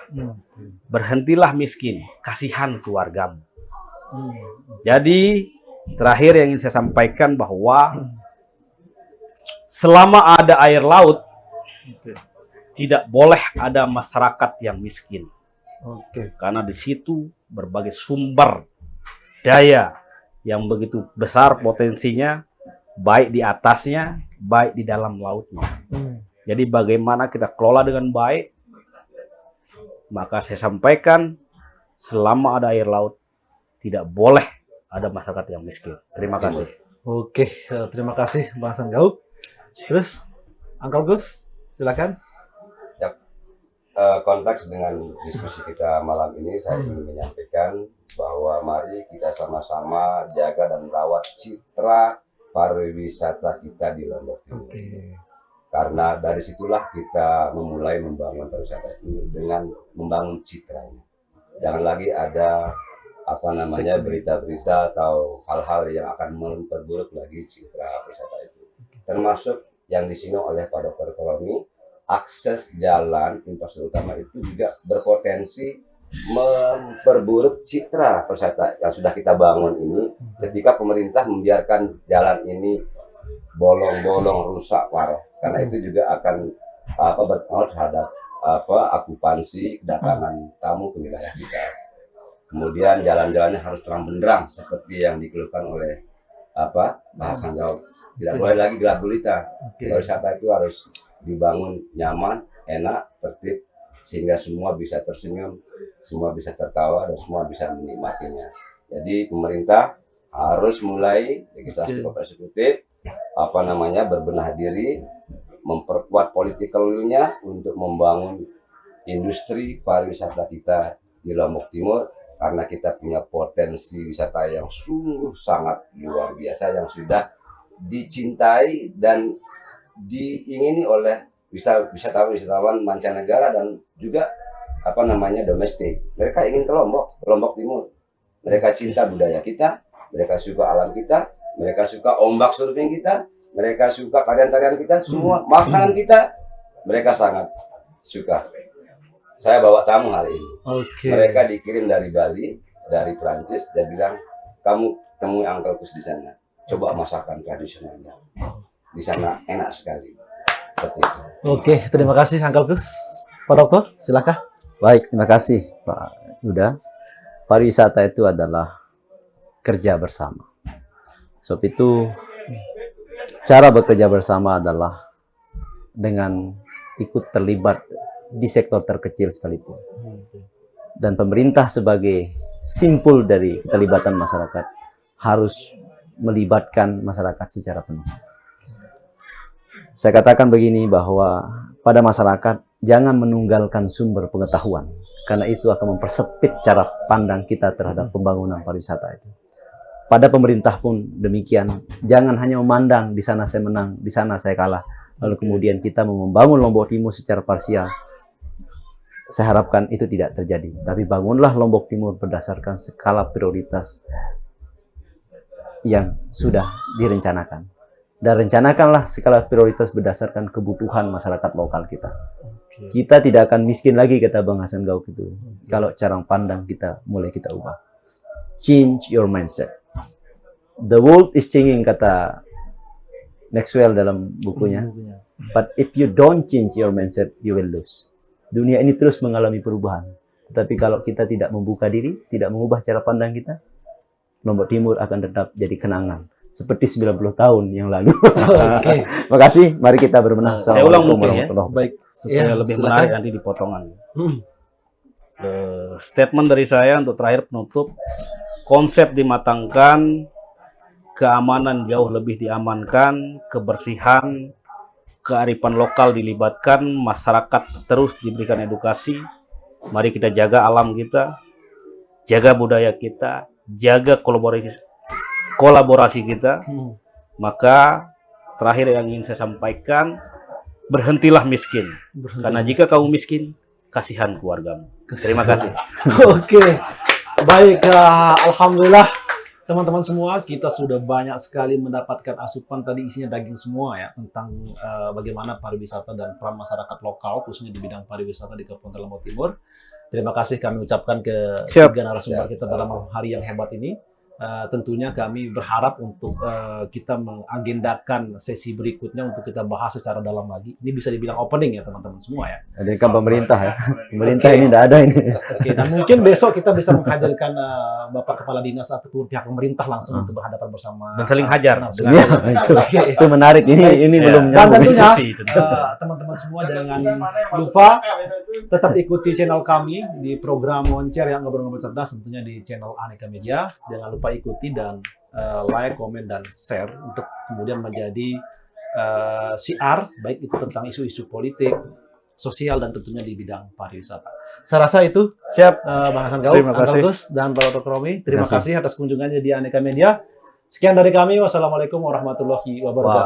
Berhentilah miskin, kasihan keluargamu. Jadi terakhir yang ingin saya sampaikan, bahwa selama ada air laut, tidak boleh ada masyarakat yang miskin. Karena di situ berbagai sumber daya yang begitu besar potensinya, baik di atasnya, baik di dalam lautnya. Jadi bagaimana kita kelola dengan baik, maka saya sampaikan, selama ada air laut, tidak boleh ada masyarakat yang miskin. Terima kasih. Terima kasih Bang Sanggau. Terus, Uncle Gus, silakan. Konteks dengan diskusi kita malam ini, saya ingin menyampaikan bahwa mari kita sama-sama jaga dan rawat citra pariwisata kita di Lombok Timur. Karena dari situlah kita memulai membangun pariwisata itu dengan membangun citranya. Jangan lagi ada berita-berita atau hal-hal yang akan memperburuk lagi citra pariwisata itu. Termasuk yang disinggung oleh Pak Dr. Karomi, akses jalan infrastruktur utama itu juga berpotensi memperburuk citra pariwisata yang sudah kita bangun ini, ketika pemerintah membiarkan jalan ini bolong-bolong, rusak parah. Karena itu juga akan berpengaruh terhadap akupansi kedatangan tamu ke wilayah kita. Kemudian jalan-jalannya harus terang benderang seperti yang dikeluhkan oleh Bang Sanggau. Tidak boleh lagi gelap gulita. Pariwisata itu harus dibangun nyaman, enak, tertib, sehingga semua bisa tersenyum, semua bisa tertawa, dan semua bisa menikmatinya. Jadi pemerintah harus mulai legislasi eksekutif berbenah diri, memperkuat political will-nya untuk membangun industri pariwisata kita di Lombok Timur, karena kita punya potensi wisata yang sungguh sangat luar biasa, yang sudah dicintai dan diingini oleh wisatawan mancanegara dan juga domestik. Mereka ingin ke Lombok Timur. Mereka cinta budaya kita, mereka suka alam kita, mereka suka ombak surfing kita, mereka suka tarian-tarian kita, semua makanan kita, mereka sangat suka. Saya bawa tamu hari ini. Mereka dikirim dari Bali, dari Prancis, dia bilang, kamu temui Uncle Gus di sana. coba masakan tradisionalnya. Di sana enak sekali. Seperti itu. Oke, terima kasih Uncle Gus. Pak Dokter, silakan. Baik, terima kasih Pak Yuda. Pariwisata itu adalah kerja bersama. Sebab itu cara bekerja bersama adalah dengan ikut terlibat di sektor terkecil sekalipun. Dan pemerintah sebagai simpul dari keterlibatan masyarakat harus melibatkan masyarakat secara penuh. Saya katakan begini, bahwa pada masyarakat jangan menunggalkan sumber pengetahuan, karena itu akan mempersempit cara pandang kita terhadap pembangunan pariwisata itu. Pada pemerintah pun demikian, jangan hanya memandang di sana saya menang, di sana saya kalah, lalu kemudian kita mau membangun Lombok Timur secara parsial. Saya harapkan itu tidak terjadi, tapi bangunlah Lombok Timur berdasarkan skala prioritas yang sudah direncanakan. Dan rencanakanlah skala prioritas berdasarkan kebutuhan masyarakat lokal kita. Kita tidak akan miskin lagi, kata Bang Hasan Gauk itu, kalau cara pandang kita mulai kita ubah. Change your mindset. The world is changing, kata Maxwell dalam bukunya. But if you don't change your mindset, you will lose. Dunia ini terus mengalami perubahan. Tetapi kalau kita tidak membuka diri, tidak mengubah cara pandang kita, Lombok Timur akan tetap jadi kenangan seperti 90 tahun yang lalu. Oke. Makasih, mari kita berbenah. Saya ulang mungkin ya. Baik, supaya lebih menarik nanti di potongan. Statement dari saya untuk terakhir penutup, konsep dimatangkan, keamanan jauh lebih diamankan, kebersihan, kearifan lokal dilibatkan, masyarakat terus diberikan edukasi. Mari kita jaga alam kita, jaga budaya kita, jaga kolaborasi kita. Maka terakhir yang ingin saya sampaikan, berhentilah miskin. Karena jika kamu miskin, kasihan keluargamu. Terima kasih. Oke, baik, alhamdulillah teman-teman semua, kita sudah banyak sekali mendapatkan asupan, tadi isinya daging semua ya, tentang bagaimana pariwisata dan peran masyarakat lokal khususnya di bidang pariwisata di Kabupaten Lombok Timur. Terima kasih kami ucapkan ke tiga narasumber kita pada malam hari yang hebat ini. Tentunya kami berharap untuk kita mengagendakan sesi berikutnya untuk kita bahas secara dalam lagi. Ini bisa dibilang opening ya teman-teman semua ya. Ini kan pemerintah ya. Pemerintah ini tidak ada ini. Oke, dan mungkin besok kita bisa menghadirkan Bapak Kepala Dinas ataupun pihak pemerintah langsung untuk berhadapan bersama. Dan saling hajar. Itu menarik. Ini belum dan nyambung. tentunya teman-teman semua jangan lupa tetap ikuti channel kami di program Moncer yang ngobrol-ngobrol cerdas, tentunya di channel Aneka Media. Jangan lupa ikuti dan like, komen, dan share untuk kemudian menjadi siar, baik itu tentang isu-isu politik, sosial, dan tentunya di bidang pariwisata. Saya rasa itu. Siap, Bang Hasan Gauk, Terima kasih. Uncle Gus, dan Pak Dr. Romi. Terima kasih atas kunjungannya di Aneka Media. Sekian dari kami. Wassalamualaikum warahmatullahi wabarakatuh.